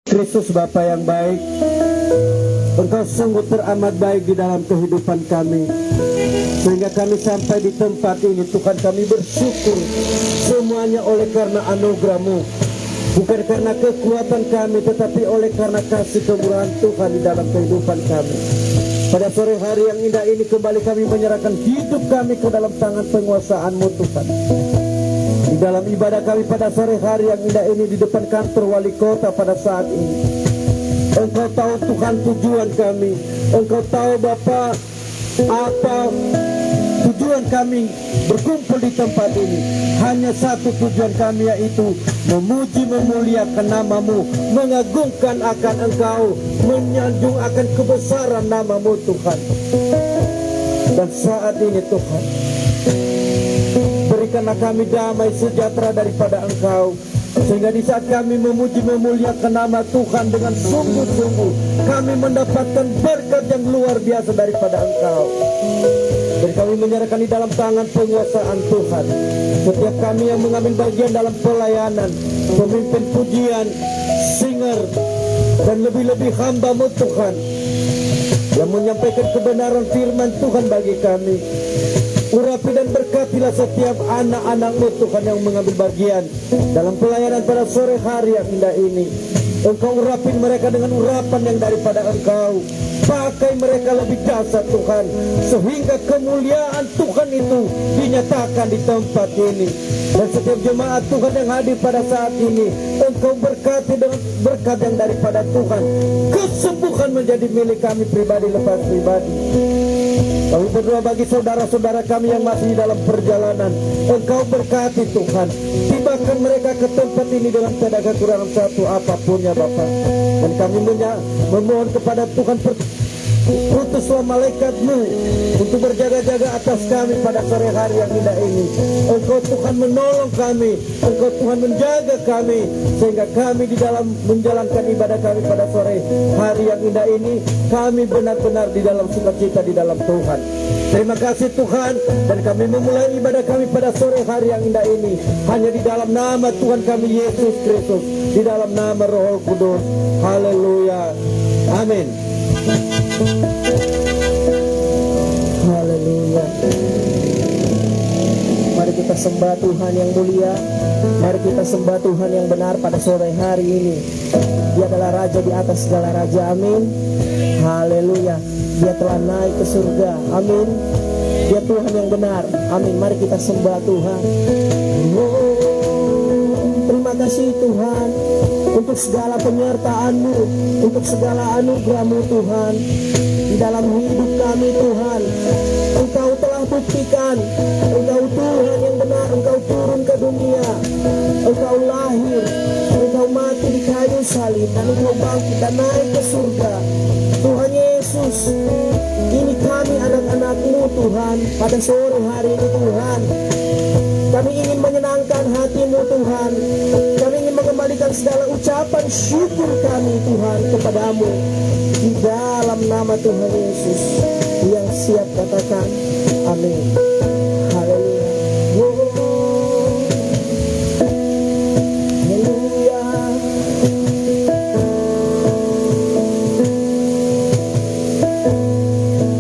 Kristus Bapa yang baik, Engkau sungguh teramat baik di dalam kehidupan kami, sehingga kami sampai di tempat ini. Tuhan, kami bersyukur semuanya oleh karena anugerah-Mu, bukan karena kekuatan kami, tetapi oleh karena kasih kemurahan Tuhan di dalam kehidupan kami. Pada sore hari yang indah ini kembali kami menyerahkan hidup kami ke dalam tangan penguasaan-Mu Tuhan. Di dalam ibadah kami pada sore hari yang indah ini di depan kantor wali kota pada saat ini, Engkau tahu Tuhan tujuan kami. Engkau tahu Bapa apa tujuan kami berkumpul di tempat ini. Hanya satu tujuan kami, yaitu memuji memuliakan nama-Mu, mengagungkan akan Engkau, menyanjung akan kebesaran nama-Mu Tuhan. Dan saat ini Tuhan, berikanlah kami damai sejahtera daripada Engkau, sehingga di saat kami memuji memuliakan nama Tuhan dengan sungguh-sungguh, kami mendapatkan berkat yang luar biasa daripada Engkau. Dan kami menyerahkan di dalam tangan penguasaan Tuhan setiap kami yang mengambil bagian dalam pelayanan, pemimpin pujian, singer, dan lebih-lebih hamba-Mu Tuhan, yang menyampaikan kebenaran firman Tuhan bagi kami. Urapi dan berkatilah setiap anak-anak-Mu Tuhan yang mengambil bagian dalam pelayanan pada sore hari yang indah ini. Engkau urapin mereka dengan urapan yang daripada Engkau. Pakai mereka lebih dahsyat Tuhan, sehingga kemuliaan Tuhan itu dinyatakan di tempat ini. Dan setiap jemaat Tuhan yang hadir pada saat ini, Engkau berkati dengan berkat yang daripada Tuhan. Kesembuhan menjadi milik kami pribadi lepas pribadi. Kami berdoa bagi saudara-saudara kami yang masih di dalam perjalanan. Engkau berkati Tuhan, tibakan mereka ke tempat ini dengan tiada kekurangan satu apapun ya Bapa. Dan kami memohon kepada Tuhan, utuslah malaikat-Mu untuk berjaga-jaga atas kami pada sore hari yang indah ini. Engkau Tuhan menolong kami, Engkau Tuhan menjaga kami, sehingga kami di dalam menjalankan ibadah kami pada sore hari yang indah ini, kami benar-benar di dalam sukacita di dalam Tuhan. Terima kasih Tuhan, dan kami memulai ibadah kami pada sore hari yang indah ini hanya di dalam nama Tuhan kami Yesus Kristus, di dalam nama Roh Kudus. Haleluya, amin. Haleluya. Mari kita sembah Tuhan yang mulia. Mari kita sembah Tuhan yang benar pada sore hari ini. Dia adalah Raja di atas segala raja, amin. Haleluya. Dia telah naik ke surga, amin. Dia Tuhan yang benar, amin. Mari kita sembah Tuhan. Terima kasih Tuhan untuk segala penyertaan-Mu, untuk segala anugerah-Mu Tuhan di dalam hidup kami Tuhan. Engkau telah buktikan, Engkau Tuhan yang benar. Engkau turun ke dunia, Engkau lahir, Engkau mati di kayu salib, dan Engkau bangkit dan naik ke surga. Tuhan Yesus, ini kami anak-anak-Mu Tuhan pada sore hari ini Tuhan. Kami ingin menyenangkan hati-Mu Tuhan. Kami ingin mengembalikan segala ucapan syukur kami Tuhan kepadamu di dalam nama Tuhan Yesus. Yang siap katakan amin. Haleluya. Haleluya.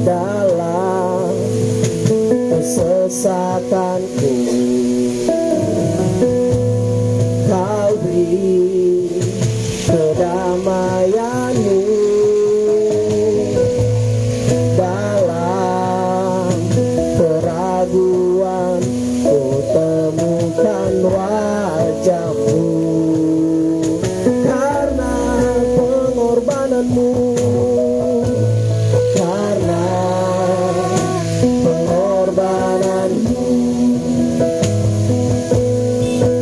Dalam kesesakanku Kau beri kedamaian-Mu. Dalam keraguan ku temukan wajah-Mu. Karena pengorbanan-Mu, karena pengorbanan-Mu,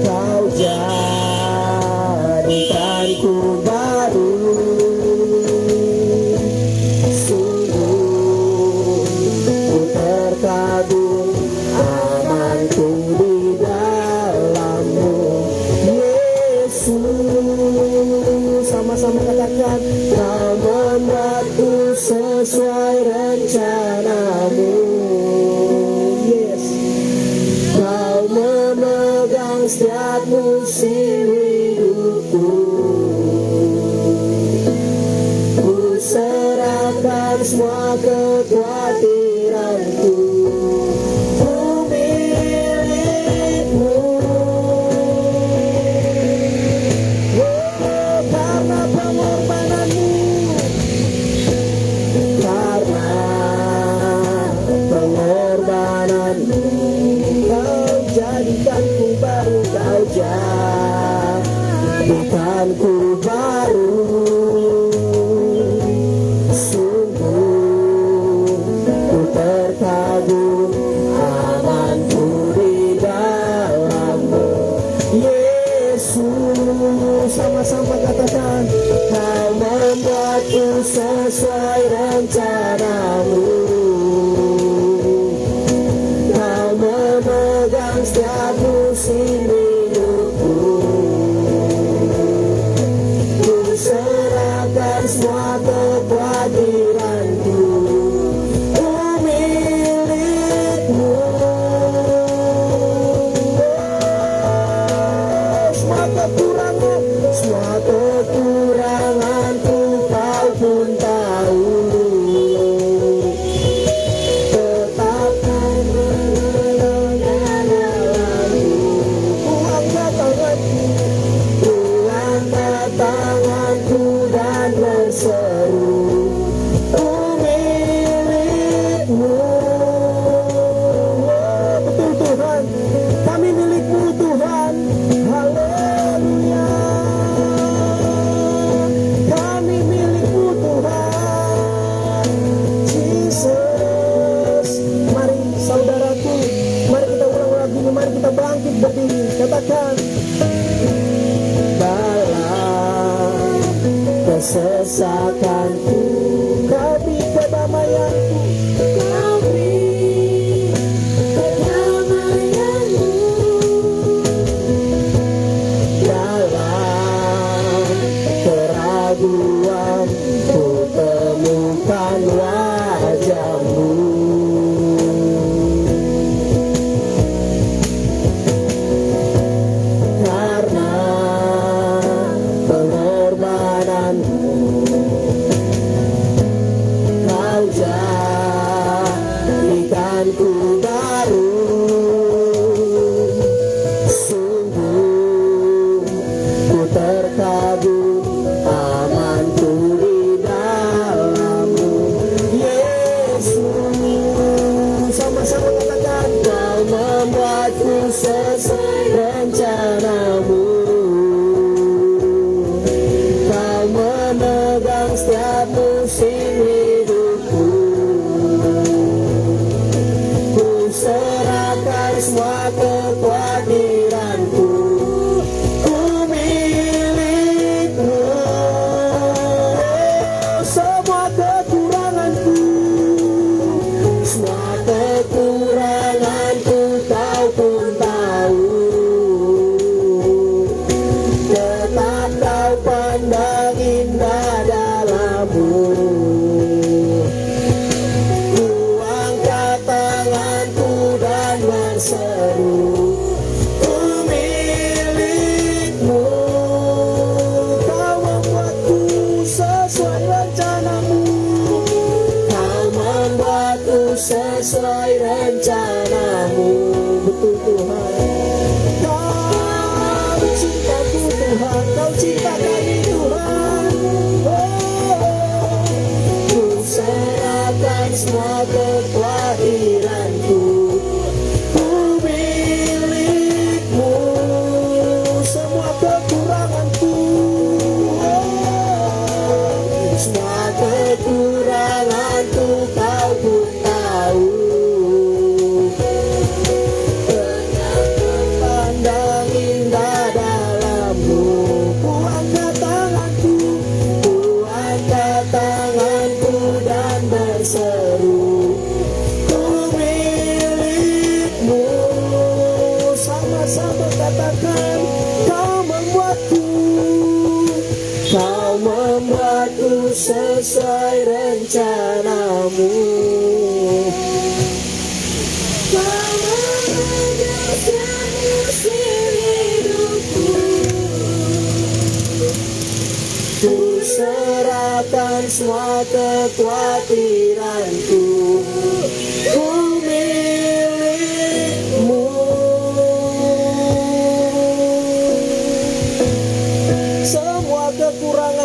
Kau jadikanku baru. Sungguh ku terkagum, amanku di dalam-Mu Yesus. Sama-sama katakan, Kau membuatku sesuai rencana-Mu. Yes. Kau memegang setiap musim hidupku. semua kekhawatiranku. Ku milikmu. Oh, karena pengorbananmu, karena pengorbananmu, kau jadikanku baru, kau jadikanku baru. Sungguh ku terkagum amanku di dalam-Mu, Yesus. Sama-sama katakan, kau membuatku sesuai rencana-Mu. Kau memegang setiap musim hidupku. Ku serahkan semua kekhawatiranku. Ku milikmu. Semua kekuranganku kau pun tahu. Tetapkan dalamku. Ku angkat tanganku dan berseru, ku milikmu. Betul Tuhan, kami milikmu Tuhan. Haleluya. Kami milikmu Tuhan. Jesus. Mari saudaraku, mari kita ulang lagu ini, mari kita bangkit berdiri. Katakan, dalam kesesakanku, kau beri kedamaianku, kau beri kedamaianmu. Dalam keraguan ku temukan wajah-Mu. Karena pengorbananmu, kau jadikanku baru. Sungguh ku terkagum amanku di dalam-Mu, Yesus. Sama-sama katakan, kau membuatku sesuai rencana-Mu. Kau memegang setiap musim hidupku. Ku serahkan semua kekhawatiranku. Ku milikmu. Semua kekuranganku, semua kekuranganku kau pun tahu. Tetap kau pandang indah dalam-Mu. Ku angkat tanganku dan berseru, ku milikmu. Kau membuatku sesuai rencana-Mu. Kau membuatku sesuai rencana-Mu. Betul Tuhan. Kau cintaku Tuhan, kau cinta kami Tuhan. Ku serahkan semua kekhawatiranku. Ku milikmu. Semua kekuranganku, semua kekuranganku kau pun tahu. Pandang indah dalam-Mu. Ku angkat tanganku, ku angkat tanganku dan berseru, ku milikmu. Sama-sama katakan, kau membuatku, kau membuatku sesuai rencana-Mu. Kau memegang musim hidupku. serahkan semua kekhawatiranku, ku milikmu.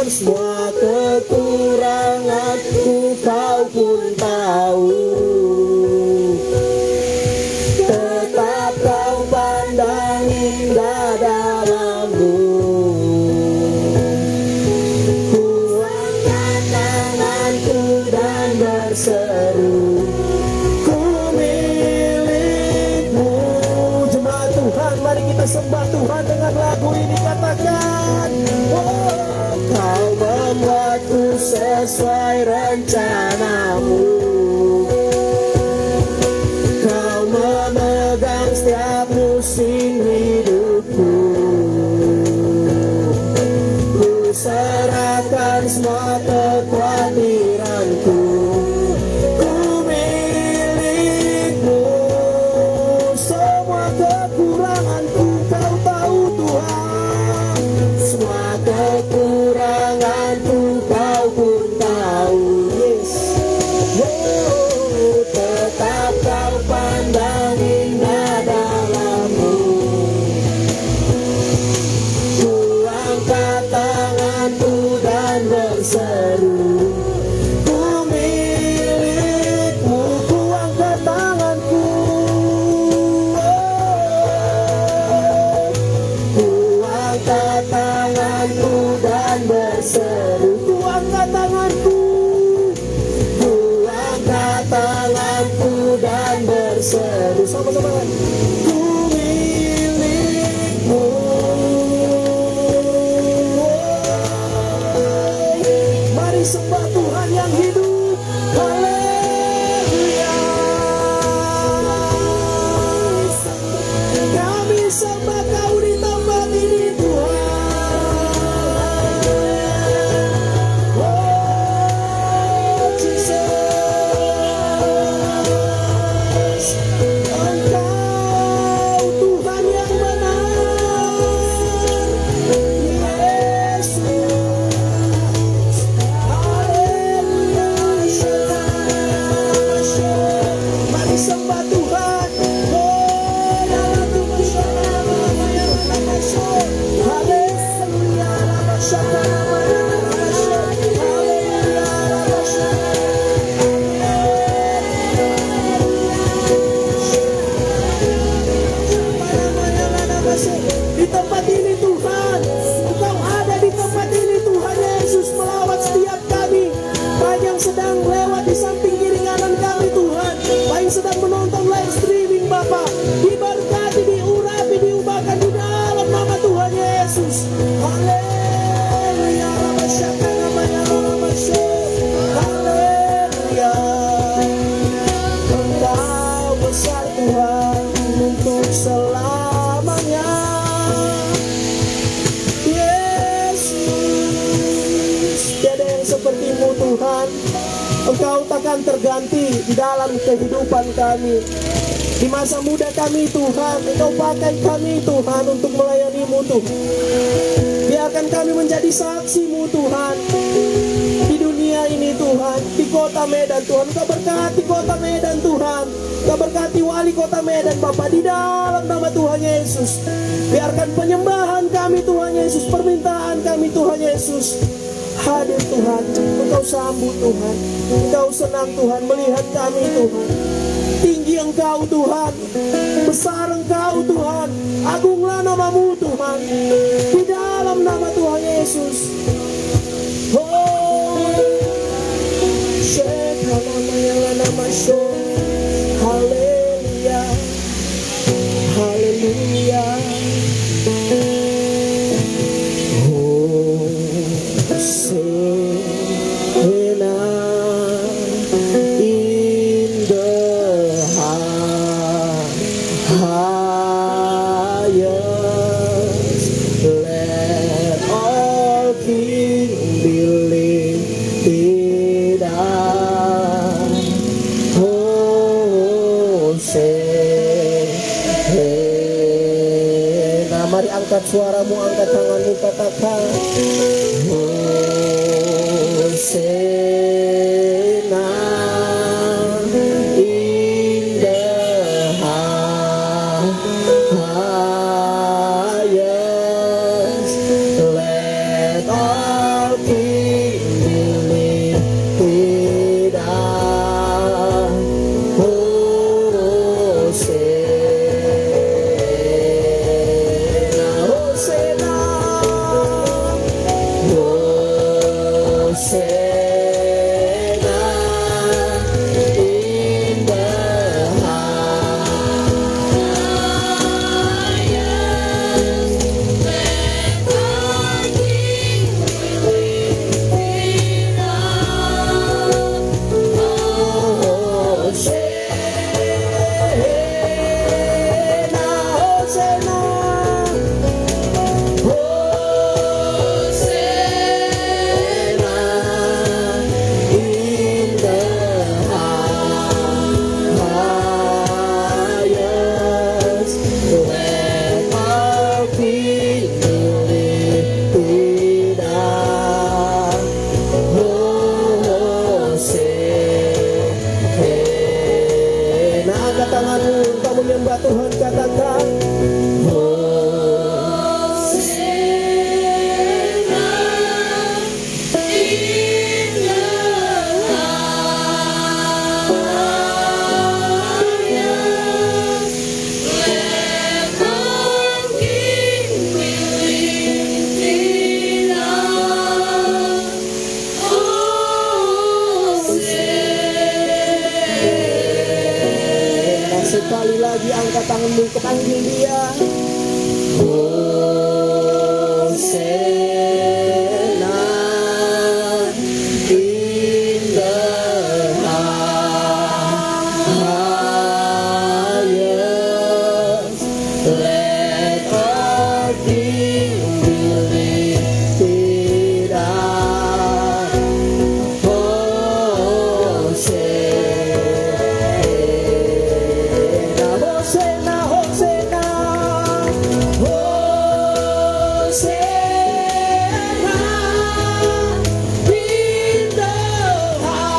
Semua kekuranganku kau pun tahu. Tetap kau pandang indah dalammu. Ku angkat tanganku dan berseru, ku milikmu. Jemaat Tuhan, mari kita sembah Tuhan dengan lagu ini. Katakan, oh, kau membuatku sesuai rencanamu. Kau memegang setiap musim hidupku. Ku serahkan semua kekhawatiranku, ku milikmu. Semua kekuranganku kau tahu Tuhan. Semua kekuranganku kau pun tahu. Yes. Oh, tetap kau pandang indah dalammu. Ku angkat tanganku dan berseru, ku milikmu. Ku angkat tanganku, oh, ku angkat tanganku dan berseru. Ku angkat tanganku, ku angkat tanganku dan berseru. Sama-sama. Ku milikmu. Mari sembah Tuhan yang hidup. Haleluya. Kami sembah Kau di tempat ini Tuhan. Oh Jesus, Engkau Tuhan yang benar. Yesus, haleluya. Mari sembah Tuhan. Di tempat ini Tuhan, Engkau ada di tempat ini Tuhan Yesus, melawat setiap kami, baik yang sedang lewat di samping kiri kanan kami Tuhan, baik sedang menonton live streaming Bapa, diberkati, diurapi, diubahkan di dalam nama Tuhan Yesus. Haleluya. Haleluya. Engkau besar Tuhan untuk selamanya. Yesus, tiada yang seperti-Mu Tuhan. Engkau takkan terganti di dalam kehidupan kami. Di masa muda kami Tuhan, Engkau pakai kami Tuhan untuk melayani-Mu Tuhan. Biarkan kami menjadi saksi-Mu Tuhan di dunia ini Tuhan, di kota Medan Tuhan. Engkau berkati kota Medan Tuhan, Engkau berkati wali kota Medan Bapa, di dalam nama Tuhan Yesus. Biarkan penyembahan kami Tuhan Yesus, permintaan kami Tuhan Yesus hadir Tuhan. Engkau sambut Tuhan, Engkau senang Tuhan melihat kami Tuhan. Tinggi Engkau Tuhan, besar Engkau Tuhan, agunglah nama-Mu Tuhan, di dalam nama Tuhan Yesus. Oh, haleluya, haleluya. Mari angkat suaramu, angkat tanganmu, katakan, oh hatimu, kau panggil dia. Hosanna in the highest. Let our King be lifted up. Hosanna, Hosanna, Hosanna, Hosanna in the highest.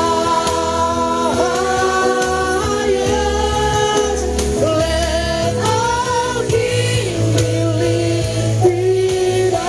Let our King be lifted up.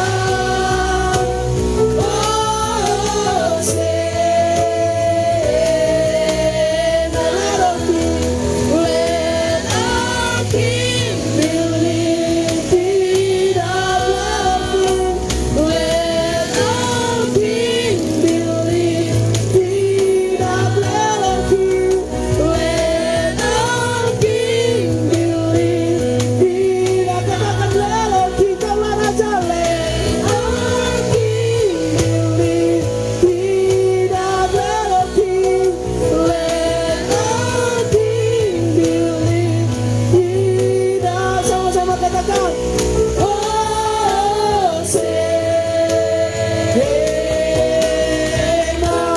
Sama-sama katakan Hosanna.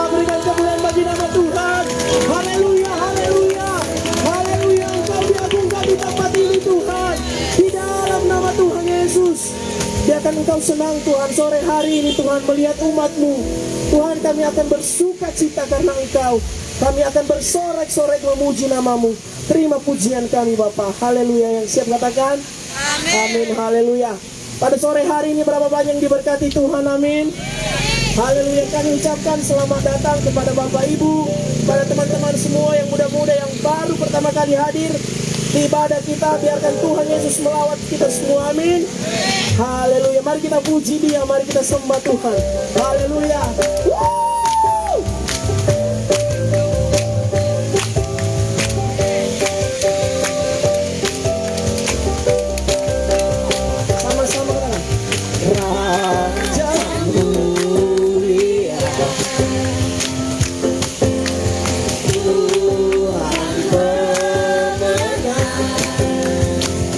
Berikan kemuliaan bagi nama Tuhan. Haleluya, haleluya, haleluya. Engkau diagungkan di tempat ini Tuhan. Di dalam nama Tuhan Yesus. Biarkan engkau senang Tuhan sore hari ini Tuhan melihat umat-Mu. Tuhan, kami akan bersuka cita karena Engkau. Kami akan bersorak-sorai memuji nama-Mu. Terima pujian kami Bapa. Haleluya. Yang siap katakan amin. Haleluya. Pada sore hari ini berapa banyak yang diberkati Tuhan. Amin. Haleluya. Kami ucapkan selamat datang kepada Bapak Ibu, pada teman-teman semua yang muda-muda yang baru pertama kali hadir di ibadah kita. Biarkan Tuhan Yesus melawat kita semua. Amin. Haleluya. Mari kita puji Dia, mari kita sembah Tuhan. Haleluya. Woo! Sama-sama katakan Raja mulia, Tuhan pemenang,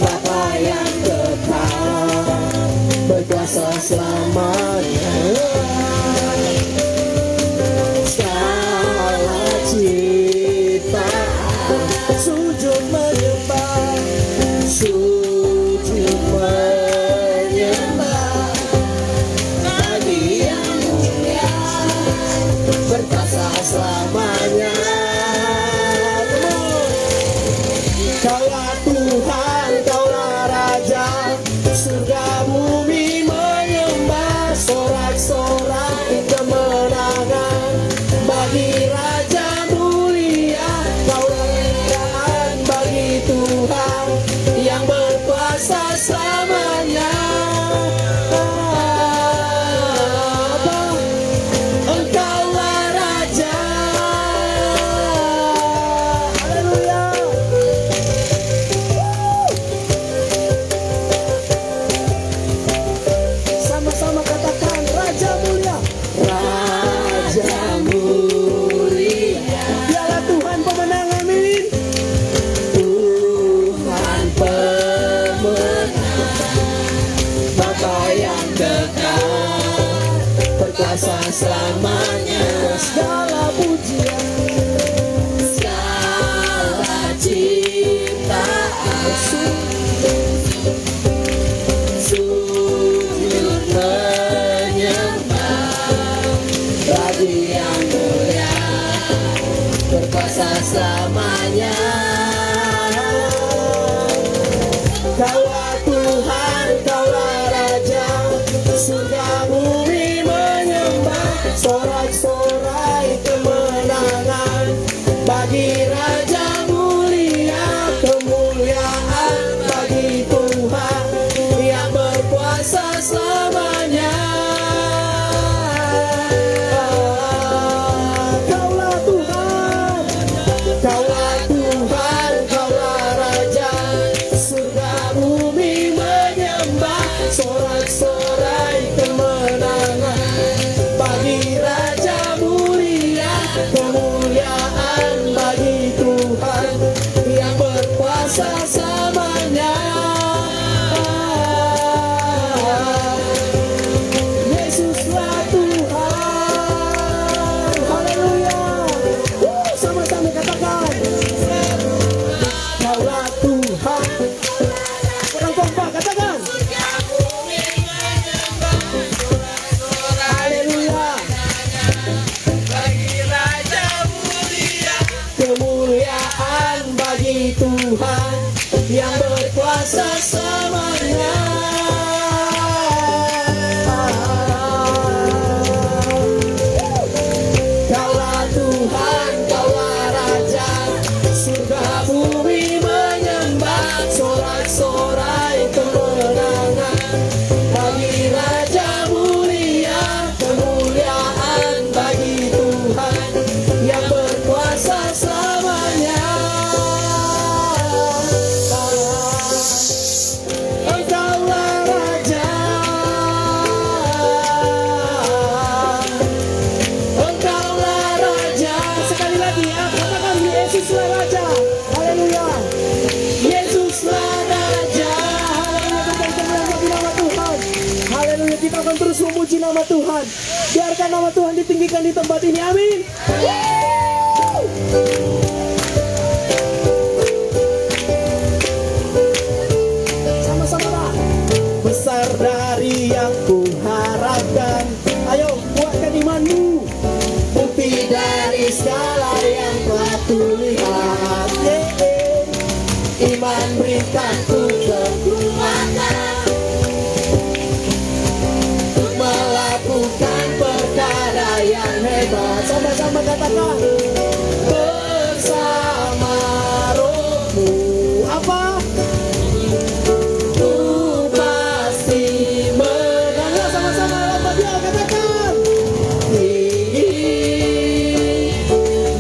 Bapa yang kekal, berkuasa selamanya. Segala ciptaan sujud menyembah, sujud menyembah bagi yang mulia, berkuasa selamanya. Kaulah Tuhan, Kaulah Raja, surga bumi menyembah, sorak-sorai kemenangan bagi Raja mulia. Kaulah kemuliaan bagi Tuhan yang berkuasa selamanya. Engkaulah Raja. Haleluya. Sama-sama katakan Raja mulia. Raja mulia. Dialah Tuhan pemenang. Amin. Tuhan pemenang, Bapa yang kekal, berkuasa selamanya. Segala pujian, segala ciptaan sujud menyembah bagi yang mulia, berkuasa selamanya. Kaulah Tuhan, Kaulah Raja, surga bumi menyembah, sorak-sorai kemenangan bagi Raja mulia. Kemuliaan bagi Tuhan yang berkuasa selamanya. Kaulah Tuhan, Kaulah Tuhan, Kaulah Raja, surga Tuhan. Biarkan nama Tuhan ditinggikan di tempat ini. Amin. Sama-sama lah. Besar dari yang kuharapkan. Ayo kuatkan imanmu. Bukti dari segala yang telah kulihat. Iman berikan ku kekuatan untuk melakukan perkara yang hebat. Sama-sama katakan, bersama rohmu. Apa? Ku pasti menang. Ya, sama-sama lompat dia katakan, tinggi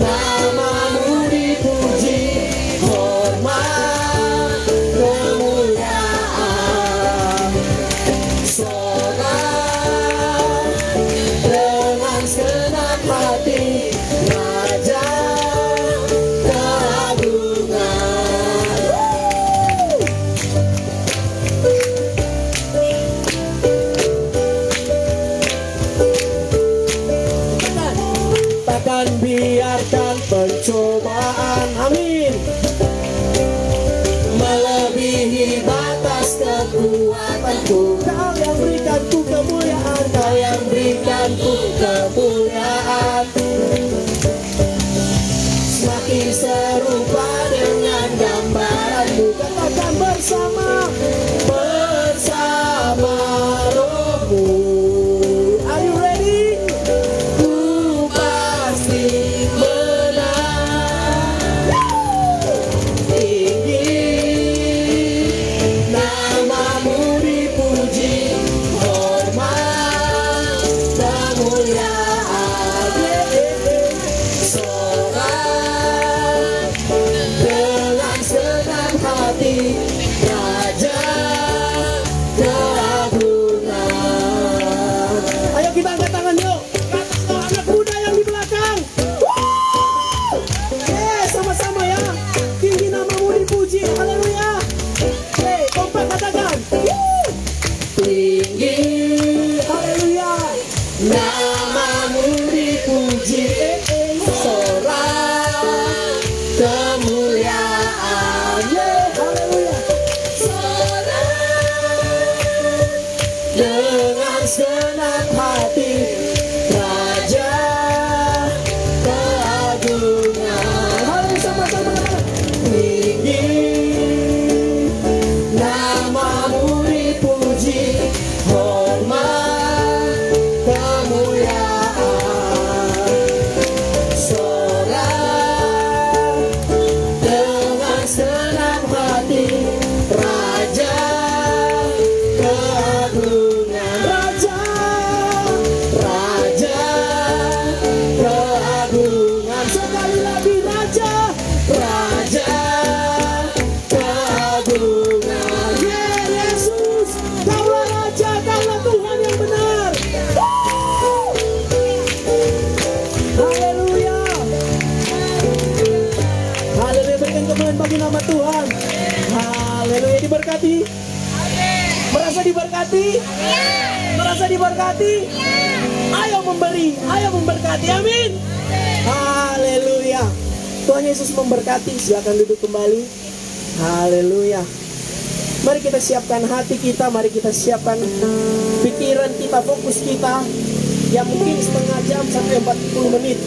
namamu dipuji, hormat kemuliaan, sorak dengan segenap hati, Raja keagungan. Takkan biarkan pencobaan, amin, melebihi batas kekuatanku. Kau yang berikan ku kemuliaan, Kau yang berikan ku kemuliaan. Semakin serupa dengan gambaranmu. Katakan bersama, bersama rohmu. Are you ready? Ku pasti menang. Tinggi namamu dipuji, hormat kemuliaan, sorak dengan segenap hati, Raja keagungan. Ayo kita angkat tangan yuk. Ke atas tuh anak muda yang di belakang. Sama-sama ya. Tinggi namamu dipuji. Haleluya. Kompak katakan. Tinggi. Haleluya. Namamu dipuji. Sorak kemuliaan. Haleluya. Dengan segenap hati, Raja keagungan. Haleluya, sama-sama. Tinggi namamu dipuji, hormat kemuliaan, sorak dengan segenap hati, Raja keagungan. Raja keagungan. Sekali lagi, Raja keagungan. Yesus, Kaulah Raja, Kaulah Tuhan yang benar. Haleluya. Haleluya, berikan kemuliaan bagi nama Tuhan. Haleluya, diberkati. Merasa diberkati? Merasa diberkati? Ayo memberi, ayo memberkati, amin. Haleluya. Tuhan Yesus memberkati. Silakan duduk kembali. Haleluya. Mari kita siapkan hati kita, mari kita siapkan pikiran kita, fokus kita, yang mungkin setengah jam sampai 40 menit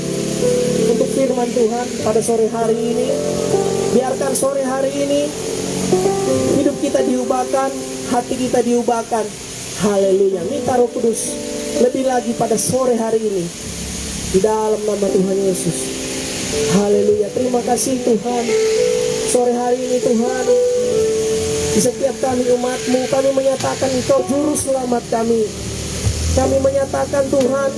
untuk firman Tuhan pada sore hari ini. Biarkan sore hari ini hidup kita diubahkan, hati kita diubahkan. Haleluya. Minta Roh Kudus lebih lagi pada sore hari ini di dalam nama Tuhan Yesus. Haleluya. Terima kasih Tuhan. Sore hari ini Tuhan, di setiap kami umat-Mu, kami menyatakan Engkau juru selamat kami. Kami menyatakan Tuhan,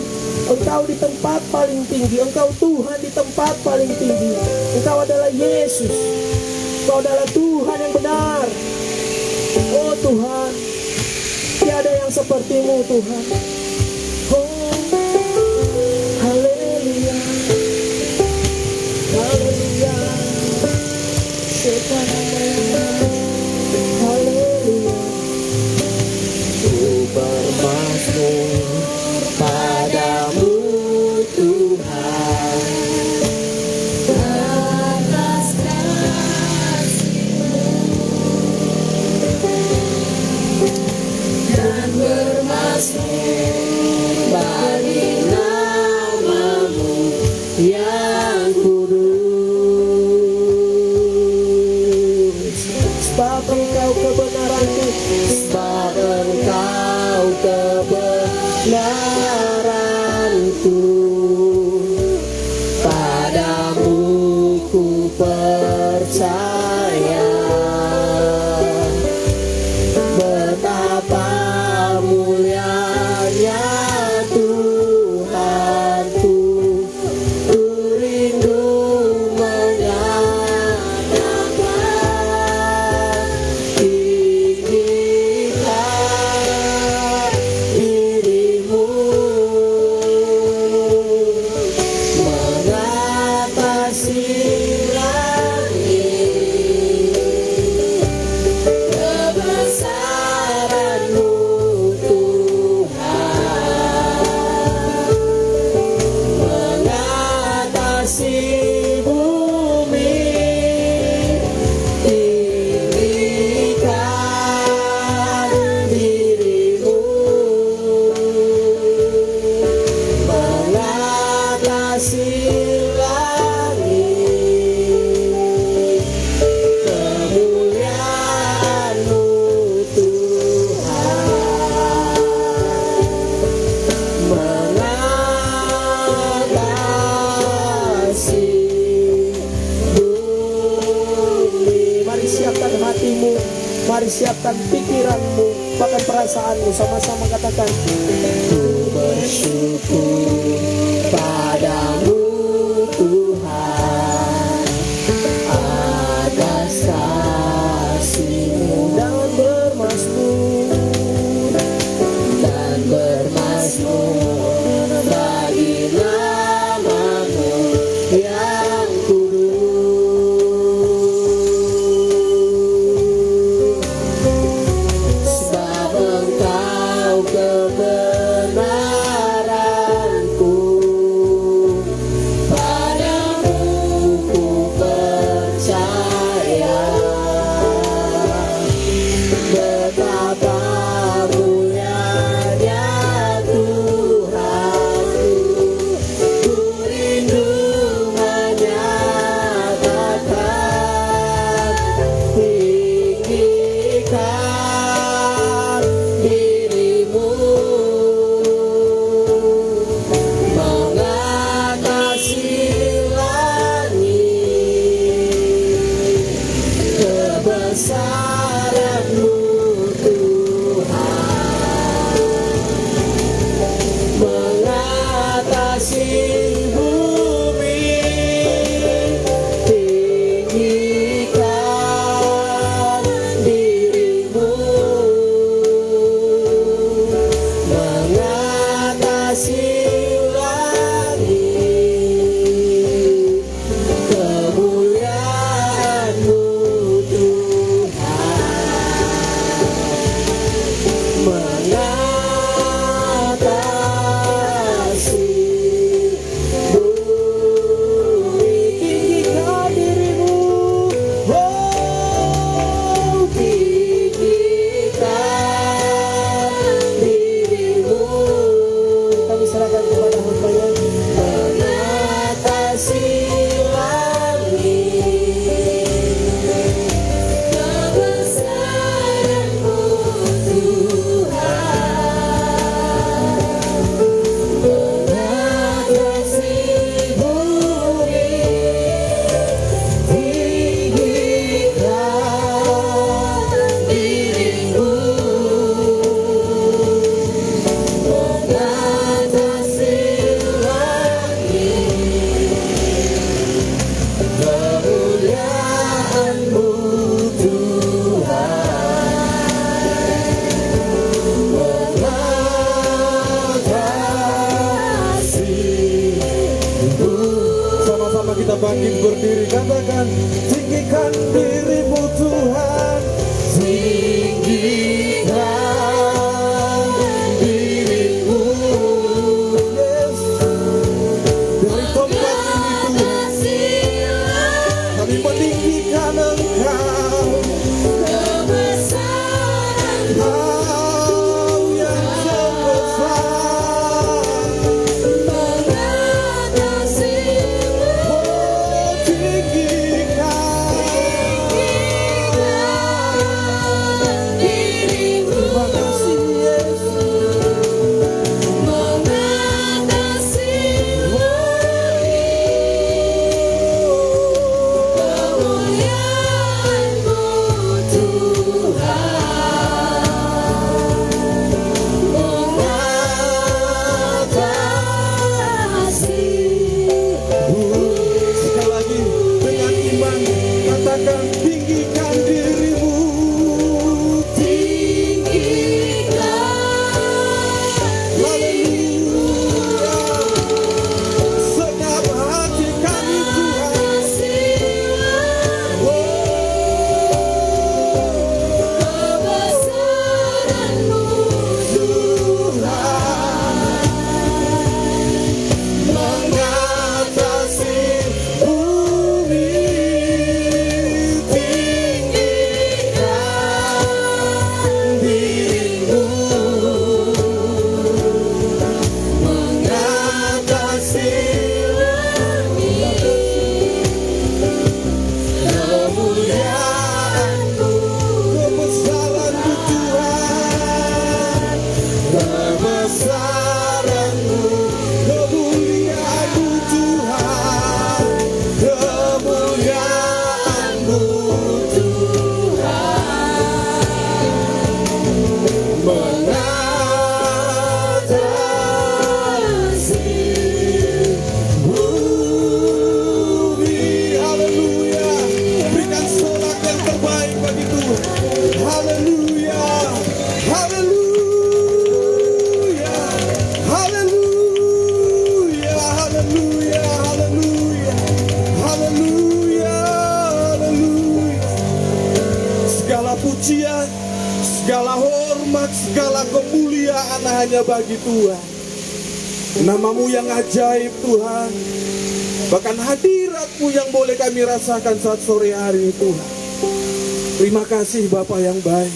Engkau di tempat paling tinggi. Engkau Tuhan di tempat paling tinggi. Engkau adalah Yesus. Engkau adalah Tuhan yang benar. Oh Tuhan, tiada yang seperti-Mu Tuhan. Oh, haleluya. Haleluya. Haleluya. Ku bermasmur yang kudus. Sebab Engkau kebenaranku, sebab Engkau kebenaranku, padamu ku percaya. Betapa mulianya Tuhanku, ku rindu menyatakan, tinggikan dirimu mengatasi langit. Kebesaran-Mu Tuhan mengatasi bumi. Tinggikan dirimu mengatasi langit. Kemuliaan-Mu Tuhan mengatasi bumi. Mari siapkan hatimu, mari siapkan pikiranmu, bahkan perasaanmu. Sama-sama katakan, ku bersyukur padamu Tuhan atas kasih-Mu, dan bermazmur bagi nama-Mu yang kudus. Sebab Engkau kebenaranku, padamu ku percaya. Betapa mulianya Tuhanku, ku rindu menyatakan, tinggikan dirimu mengatasi langit. Kebesaran-Mu Tuhan mengatasi bumi. Tinggikan dirimu mengatasi langit. Kemuliaan-Mu Tuhan mengatasi bumi. Tinggikan dirimu, oh, tinggikan dirimu. Kami serahkan kepada Hamba-Nya. Mengatasi langit. Kebesaran-Mu Tuhan mengatasi bumi. Tinggikan dirimu mengatasi bangkit berdiri, katakan tinggikan dirimu Tuhan, tinggikan dirimu, yes. Dari tempat ini Tuhan, kami meninggikan Engkau, Kau yang sebesar, mengatasi hanya bagi Tuhan. Nama-Mu yang ajaib Tuhan. Bahkan hadirat-Mu yang boleh kami rasakan saat sore hari ini Tuhan. Terima kasih Bapa yang baik.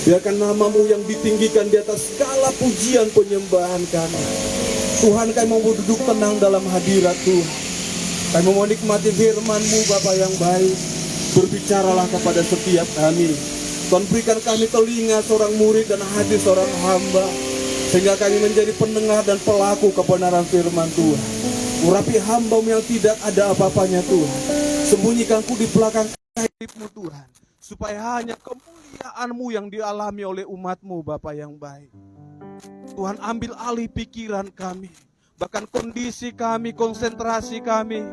Biarkan nama-Mu yang ditinggikan di atas segala pujian penyembahan kami. Tuhan, kami mau duduk tenang dalam hadirat Tuhan. Kami mau menikmati firman-Mu Bapa yang baik. Berbicaralah kepada setiap kami. Tuhan, berikan kami telinga seorang murid dan hati seorang hamba, sehingga kami menjadi pendengar dan pelaku kebenaran firman Tuhan. Urapi hamba-Mu yang tidak ada apa-apanya Tuhan. Sembunyikan ku di belakang kaib-Mu Tuhan, supaya hanya kemuliaan-Mu yang dialami oleh umat-Mu Bapa yang baik. Tuhan, ambil alih pikiran kami, bahkan kondisi kami, konsentrasi kami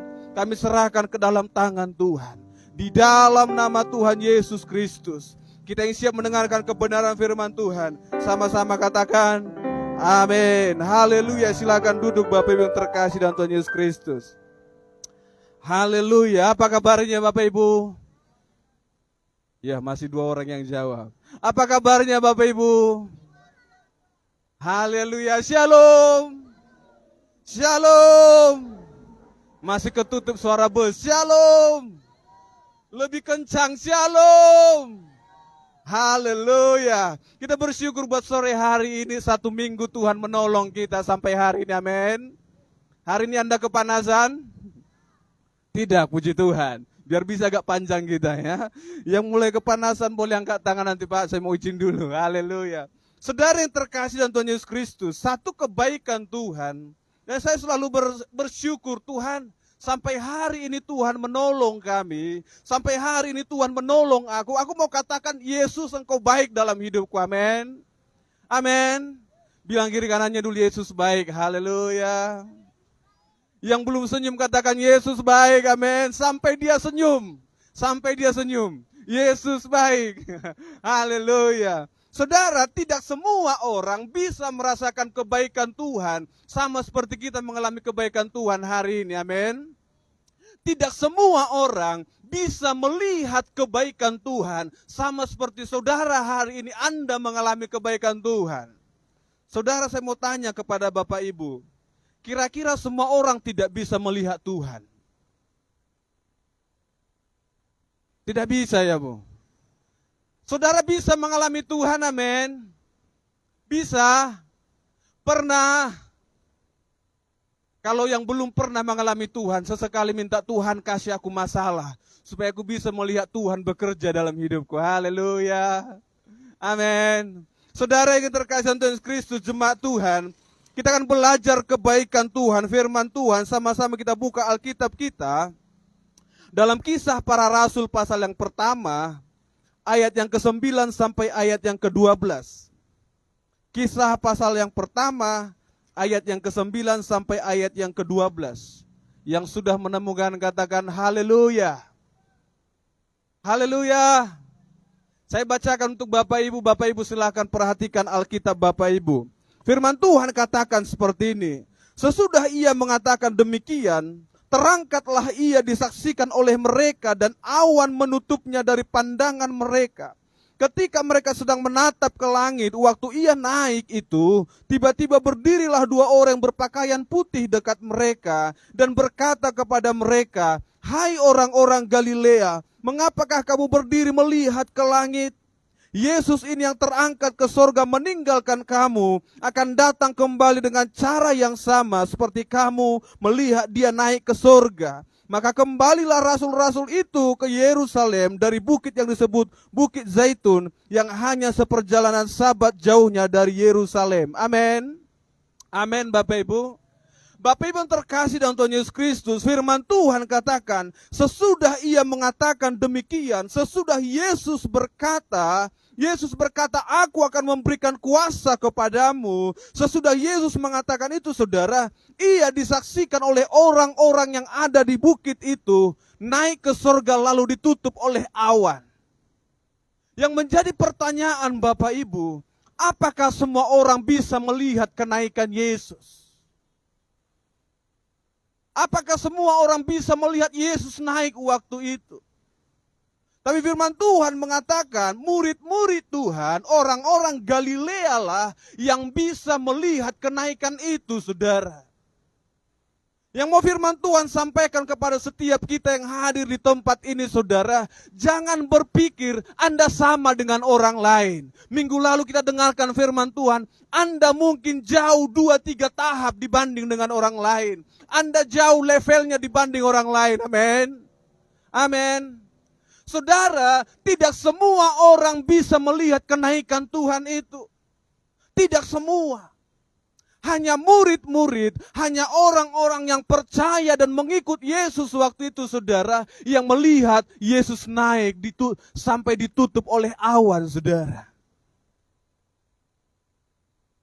serahkan ke dalam tangan Tuhan. Di dalam nama Tuhan Yesus Kristus, kita yang siap mendengarkan kebenaran firman Tuhan, sama-sama katakan amin. Haleluya. Silakan duduk Bapak Ibu yang terkasih dalam Tuhan Yesus Kristus. Haleluya. Apa kabarnya Bapak Ibu? Ya, masih 2 orang yang jawab. Apa kabarnya Bapak Ibu? Haleluya. Shalom. Shalom. Masih ketutup suara bus. Shalom. Lebih kencang. Shalom. Haleluya. Kita bersyukur buat sore hari ini, 1 minggu Tuhan menolong kita sampai hari ini, amin. Hari ini Anda kepanasan? Tidak, puji Tuhan. Biar bisa agak panjang kita ya. Yang mulai kepanasan boleh angkat tangan nanti Pak, saya mau izin dulu. Haleluya. Saudara yang terkasih dalam Tuhan Yesus Kristus, satu kebaikan Tuhan, dan saya selalu bersyukur Tuhan, sampai hari ini Tuhan menolong kami. Sampai hari ini Tuhan menolong aku. Aku mau katakan, Yesus Engkau baik dalam hidupku. Amin. Amin. Bilang kiri kanannya dulu, Yesus baik. Haleluya. Yang belum senyum katakan, Yesus baik. Amin. Sampai dia senyum. Sampai dia senyum. Yesus baik. Haleluya. Saudara, tidak semua orang bisa merasakan kebaikan Tuhan sama seperti kita mengalami kebaikan Tuhan hari ini, amin. Tidak semua orang bisa melihat kebaikan Tuhan sama seperti saudara hari ini Anda mengalami kebaikan Tuhan. Saudara, saya mau tanya kepada Bapak Ibu, kira-kira semua orang tidak bisa melihat Tuhan? Tidak bisa ya Bu? Saudara bisa mengalami Tuhan, amin. Bisa. Pernah. Kalau yang belum pernah mengalami Tuhan, sesekali minta Tuhan kasih aku masalah, supaya aku bisa melihat Tuhan bekerja dalam hidupku. Haleluya. Amin. Saudara yang terkasih Tuhan Kristus, jemaat Tuhan, kita akan belajar kebaikan Tuhan, firman Tuhan, sama-sama kita buka Alkitab kita. Dalam Kisah Para Rasul pasal yang pertama, ayat yang ke-9 sampai ayat yang ke-12. Kisah pasal yang pertama, ayat yang ke-9 sampai ayat yang ke-12. Yang sudah menemukan katakan haleluya. Haleluya. Saya bacakan untuk Bapak Ibu silakan perhatikan Alkitab Bapak Ibu. Firman Tuhan katakan seperti ini. Sesudah ia mengatakan demikian, terangkatlah ia disaksikan oleh mereka dan awan menutupnya dari pandangan mereka. Ketika mereka sedang menatap ke langit, waktu ia naik itu, tiba-tiba berdirilah 2 orang yang berpakaian putih dekat mereka dan berkata kepada mereka, "Hai orang-orang Galilea, mengapakah kamu berdiri melihat ke langit? Yesus ini yang terangkat ke sorga meninggalkan kamu, akan datang kembali dengan cara yang sama seperti kamu melihat dia naik ke sorga." Maka kembalilah rasul-rasul itu ke Yerusalem dari bukit yang disebut Bukit Zaitun, yang hanya seperjalanan Sabat jauhnya dari Yerusalem. Amin. Amin Bapak Ibu. Bapak Ibu yang terkasih dalam Tuhan Yesus Kristus, firman Tuhan katakan, sesudah ia mengatakan demikian, sesudah Yesus berkata, aku akan memberikan kuasa kepadamu. Sesudah Yesus mengatakan itu, saudara, ia disaksikan oleh orang-orang yang ada di bukit itu, naik ke surga lalu ditutup oleh awan. Yang menjadi pertanyaan Bapak Ibu, apakah semua orang bisa melihat kenaikan Yesus? Apakah semua orang bisa melihat Yesus naik waktu itu? Tapi firman Tuhan mengatakan murid-murid Tuhan, orang-orang Galilea lah yang bisa melihat kenaikan itu, saudara. Yang mau firman Tuhan sampaikan kepada setiap kita yang hadir di tempat ini, saudara, jangan berpikir Anda sama dengan orang lain. Minggu lalu kita dengarkan firman Tuhan, Anda mungkin jauh 2-3 tahap dibanding dengan orang lain. Anda jauh levelnya dibanding orang lain, amin. Amin. Saudara, tidak semua orang bisa melihat kenaikan Tuhan itu. Tidak semua. Hanya murid-murid, hanya orang-orang yang percaya dan mengikut Yesus waktu itu, saudara, yang melihat Yesus naik sampai ditutup oleh awan, saudara.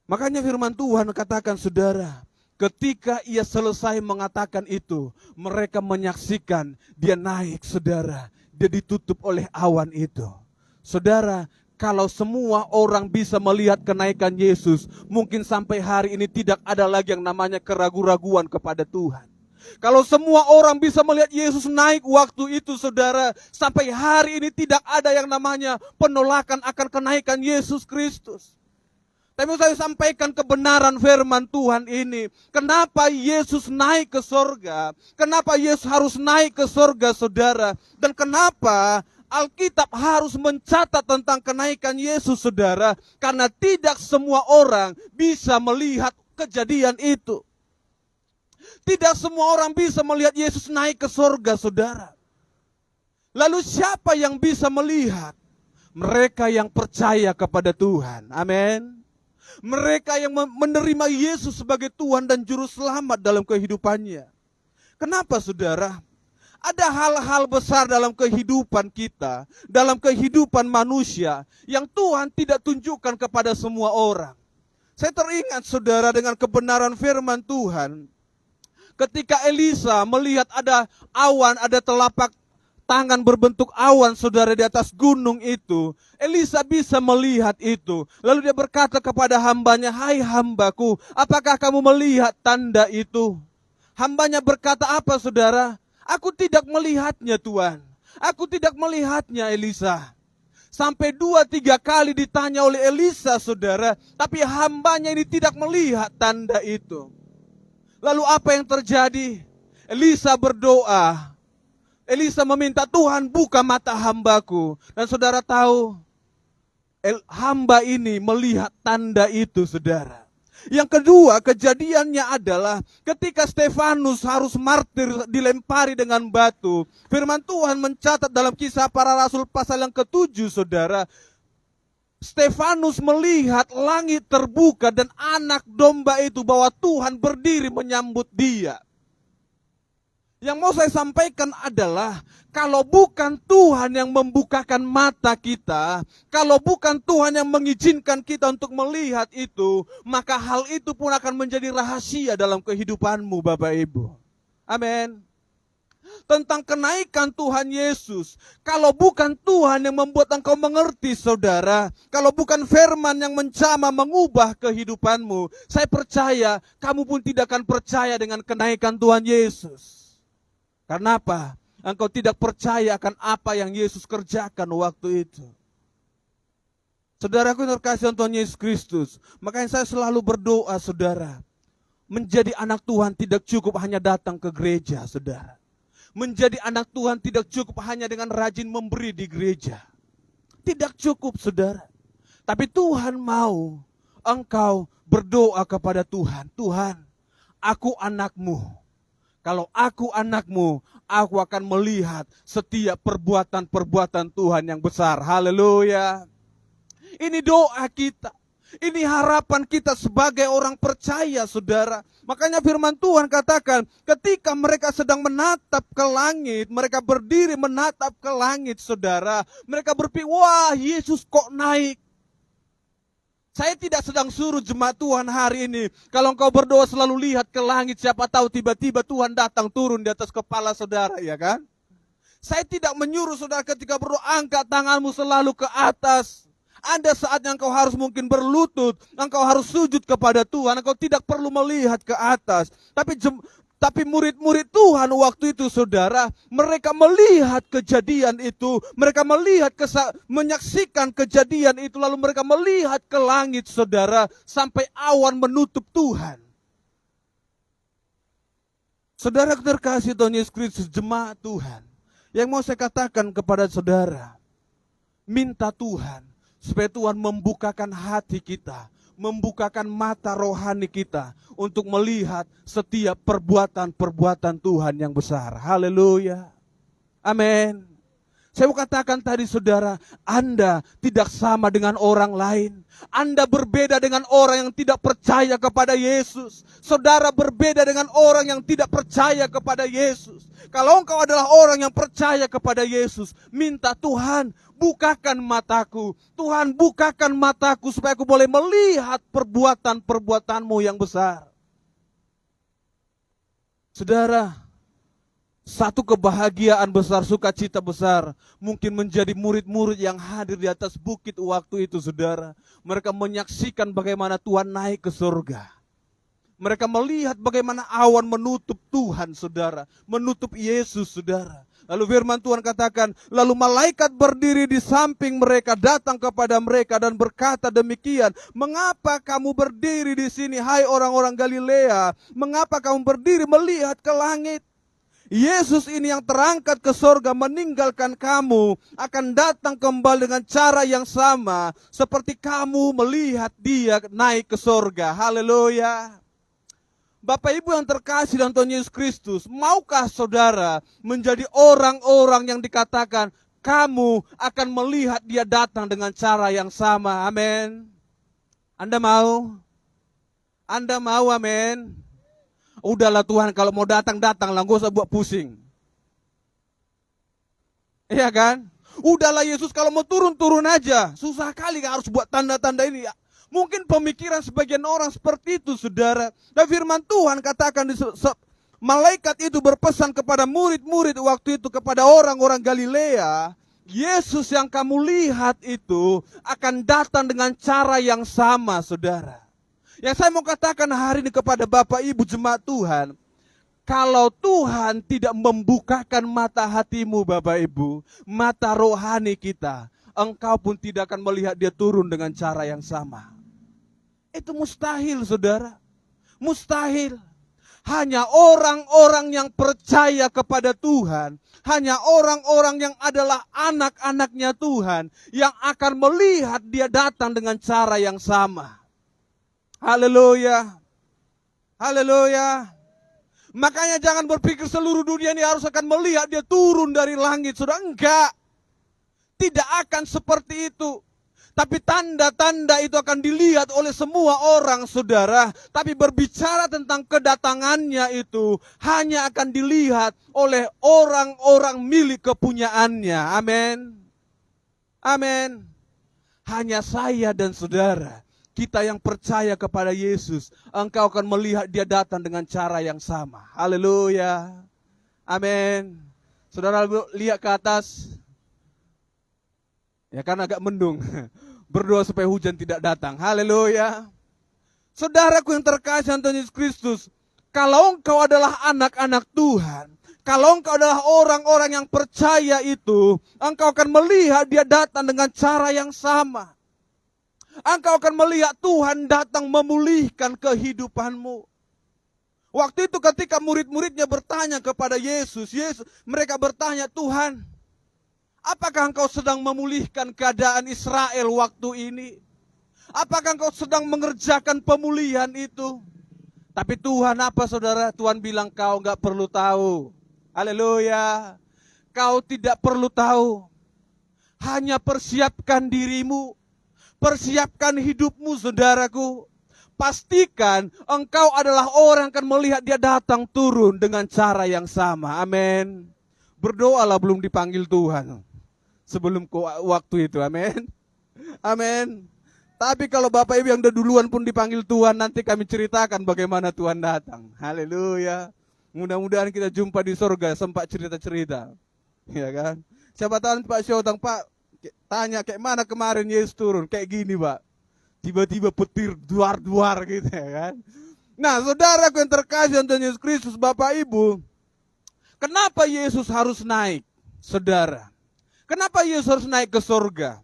Makanya firman Tuhan katakan, saudara, ketika ia selesai mengatakan itu, mereka menyaksikan dia naik, saudara. Dia ditutup oleh awan itu. Saudara, kalau semua orang bisa melihat kenaikan Yesus, mungkin sampai hari ini tidak ada lagi yang namanya keraguan-raguan kepada Tuhan. Kalau semua orang bisa melihat Yesus naik waktu itu, saudara, sampai hari ini tidak ada yang namanya penolakan akan kenaikan Yesus Kristus. Tapi saya sampaikan kebenaran firman Tuhan ini. Kenapa Yesus naik ke sorga? Kenapa Yesus harus naik ke sorga, saudara? Dan kenapa Alkitab harus mencatat tentang kenaikan Yesus, saudara? Karena tidak semua orang bisa melihat kejadian itu. Tidak semua orang bisa melihat Yesus naik ke sorga, saudara. Lalu siapa yang bisa melihat? Mereka yang percaya kepada Tuhan. Amin. Mereka yang menerima Yesus sebagai Tuhan dan Juru Selamat dalam kehidupannya. Kenapa, saudara? Ada hal-hal besar dalam kehidupan kita, dalam kehidupan manusia, yang Tuhan tidak tunjukkan kepada semua orang. Saya teringat, saudara, dengan kebenaran firman Tuhan. Ketika Elisa melihat ada awan, ada telapak tangan berbentuk awan, saudara, di atas gunung itu. Elisa bisa melihat itu. Lalu dia berkata kepada hambanya, "Hai hambaku, apakah kamu melihat tanda itu?" Hambanya berkata apa, saudara? "Aku tidak melihatnya, Tuhan. Aku tidak melihatnya, Elisa." Sampai 2-3 kali ditanya oleh Elisa, saudara. Tapi hambanya ini tidak melihat tanda itu. Lalu apa yang terjadi? Elisa berdoa. Elisa meminta, "Tuhan, buka mata hambaku." Dan saudara tahu, hamba ini melihat tanda itu, saudara. Yang kedua, kejadiannya adalah ketika Stefanus harus martir, dilempari dengan batu. Firman Tuhan mencatat dalam Kisah Para Rasul pasal yang ke-7, saudara. Stefanus melihat langit terbuka dan anak domba itu, bahwa Tuhan berdiri menyambut dia. Yang mau saya sampaikan adalah, kalau bukan Tuhan yang membukakan mata kita, kalau bukan Tuhan yang mengizinkan kita untuk melihat itu, maka hal itu pun akan menjadi rahasia dalam kehidupanmu, Bapak Ibu. Amin. Tentang kenaikan Tuhan Yesus, kalau bukan Tuhan yang membuat engkau mengerti, saudara, kalau bukan firman yang menjamah mengubah kehidupanmu, saya percaya kamu pun tidak akan percaya dengan kenaikan Tuhan Yesus. Karena apa? Engkau tidak percaya akan apa yang Yesus kerjakan waktu itu. Saudaraku yang terkasih Tuhan Yesus Kristus, makanya saya selalu berdoa, saudara. Menjadi anak Tuhan tidak cukup hanya datang ke gereja, saudara. Menjadi anak Tuhan tidak cukup hanya dengan rajin memberi di gereja. Tidak cukup, saudara. Tapi Tuhan mau engkau berdoa kepada Tuhan. "Tuhan, aku anakmu. Kalau aku anakmu, aku akan melihat setiap perbuatan-perbuatan Tuhan yang besar." Haleluya. Ini doa kita. Ini harapan kita sebagai orang percaya, saudara. Makanya firman Tuhan katakan, ketika mereka sedang menatap ke langit, mereka berdiri menatap ke langit, saudara. Mereka berpikir, "Wah, Yesus kok naik?" Saya tidak sedang suruh jemaat Tuhan hari ini, kalau engkau berdoa selalu lihat ke langit, siapa tahu tiba-tiba Tuhan datang turun di atas kepala saudara, ya kan? Saya tidak menyuruh saudara ketika berdoa, angkat tanganmu selalu ke atas. Ada saatnya engkau harus mungkin berlutut, engkau harus sujud kepada Tuhan, engkau tidak perlu melihat ke atas. Tapi Tapi murid-murid Tuhan waktu itu saudara, mereka melihat kejadian itu, mereka menyaksikan kejadian itu, lalu mereka melihat ke langit saudara, sampai awan menutup Tuhan. Saudara terkasih Tuhan Yesus Kristus, jemaat Tuhan, yang mau saya katakan kepada saudara, minta Tuhan supaya Tuhan membukakan hati kita, membukakan mata rohani kita untuk melihat setiap perbuatan-perbuatan Tuhan yang besar. Haleluya. Amin. Saya mau katakan tadi saudara, Anda tidak sama dengan orang lain. Anda berbeda dengan orang yang tidak percaya kepada Yesus. Saudara berbeda dengan orang yang tidak percaya kepada Yesus. Kalau engkau adalah orang yang percaya kepada Yesus, minta Tuhan, bukakan mataku. Tuhan, bukakan mataku supaya aku boleh melihat perbuatan-perbuatanmu yang besar. Saudara, satu kebahagiaan besar, sukacita besar, mungkin menjadi murid-murid yang hadir di atas bukit waktu itu, saudara. Mereka menyaksikan bagaimana Tuhan naik ke surga. Mereka melihat bagaimana awan menutup Tuhan, saudara. Menutup Yesus, saudara. Lalu firman Tuhan katakan, lalu malaikat berdiri di samping mereka, datang kepada mereka dan berkata demikian, mengapa kamu berdiri di sini, hai orang-orang Galilea? Mengapa kamu berdiri melihat ke langit? Yesus ini yang terangkat ke sorga meninggalkan kamu, akan datang kembali dengan cara yang sama, seperti kamu melihat dia naik ke sorga. Haleluya. Bapak Ibu yang terkasih dalam Tuhan Yesus Kristus, maukah saudara menjadi orang-orang yang dikatakan kamu akan melihat dia datang dengan cara yang sama? Amin. Anda mau? Anda mau? Amin. Udahlah Tuhan, kalau mau datang-datanglah, gak usah buat pusing. Iya kan? Udahlah Yesus, kalau mau turun-turun aja. Susah kali harus buat tanda-tanda ini. Mungkin pemikiran sebagian orang seperti itu, saudara. Dan firman Tuhan katakan, malaikat itu berpesan kepada murid-murid waktu itu, kepada orang-orang Galilea, Yesus yang kamu lihat itu akan datang dengan cara yang sama, saudara. Yang saya mau katakan hari ini kepada Bapak Ibu jemaat Tuhan, kalau Tuhan tidak membukakan mata hatimu Bapak Ibu, mata rohani kita, engkau pun tidak akan melihat dia turun dengan cara yang sama. Itu mustahil, saudara. Mustahil. Hanya orang-orang yang percaya kepada Tuhan, hanya orang-orang yang adalah anak-anaknya Tuhan, yang akan melihat dia datang dengan cara yang sama. Haleluya. Haleluya. Makanya jangan berpikir seluruh dunia ini harus akan melihat dia turun dari langit. Sudah enggak. Tidak akan seperti itu. Tapi tanda-tanda itu akan dilihat oleh semua orang, saudara. Tapi berbicara tentang kedatangannya itu hanya akan dilihat oleh orang-orang milik kepunyaannya. Amin. Amin. Hanya saya dan saudara, kita yang percaya kepada Yesus, engkau akan melihat dia datang dengan cara yang sama. Haleluya. Amin. Saudara lihat ke atas. Ya kan agak mendung. Berdoa supaya hujan tidak datang. Haleluya. Saudaraku yang terkasih Tuhan Yesus Kristus, kalau engkau adalah anak-anak Tuhan, kalau engkau adalah orang-orang yang percaya itu, engkau akan melihat dia datang dengan cara yang sama. Engkau akan melihat Tuhan datang memulihkan kehidupanmu. Waktu itu ketika murid-muridnya bertanya kepada Yesus, mereka bertanya, Tuhan, apakah engkau sedang memulihkan keadaan Israel waktu ini? Apakah engkau sedang mengerjakan pemulihan itu? Tapi Tuhan apa saudara? Tuhan bilang kau enggak perlu tahu. Haleluya. Kau tidak perlu tahu. Hanya persiapkan dirimu. Persiapkan hidupmu saudaraku. Pastikan engkau adalah orang yang akan melihat dia datang turun dengan cara yang sama. Amin. Berdoalah belum dipanggil Tuhan. Sebelum waktu itu, amin. Amin. Tapi kalau Bapak Ibu yang udah duluan pun dipanggil Tuhan, nanti kami ceritakan bagaimana Tuhan datang. Haleluya. Mudah-mudahan kita jumpa di surga, sempat cerita-cerita. Ya kan? Siapa tahu Pak Syotang, Pak, tanya kayak mana kemarin Yesus turun? Kayak gini, Pak. Tiba-tiba petir duar-duar gitu ya kan. Nah, saudaraku yang terkasih dalam Yesus Kristus, Bapak Ibu, kenapa Yesus harus naik, saudara? Kenapa Yesus harus naik ke surga?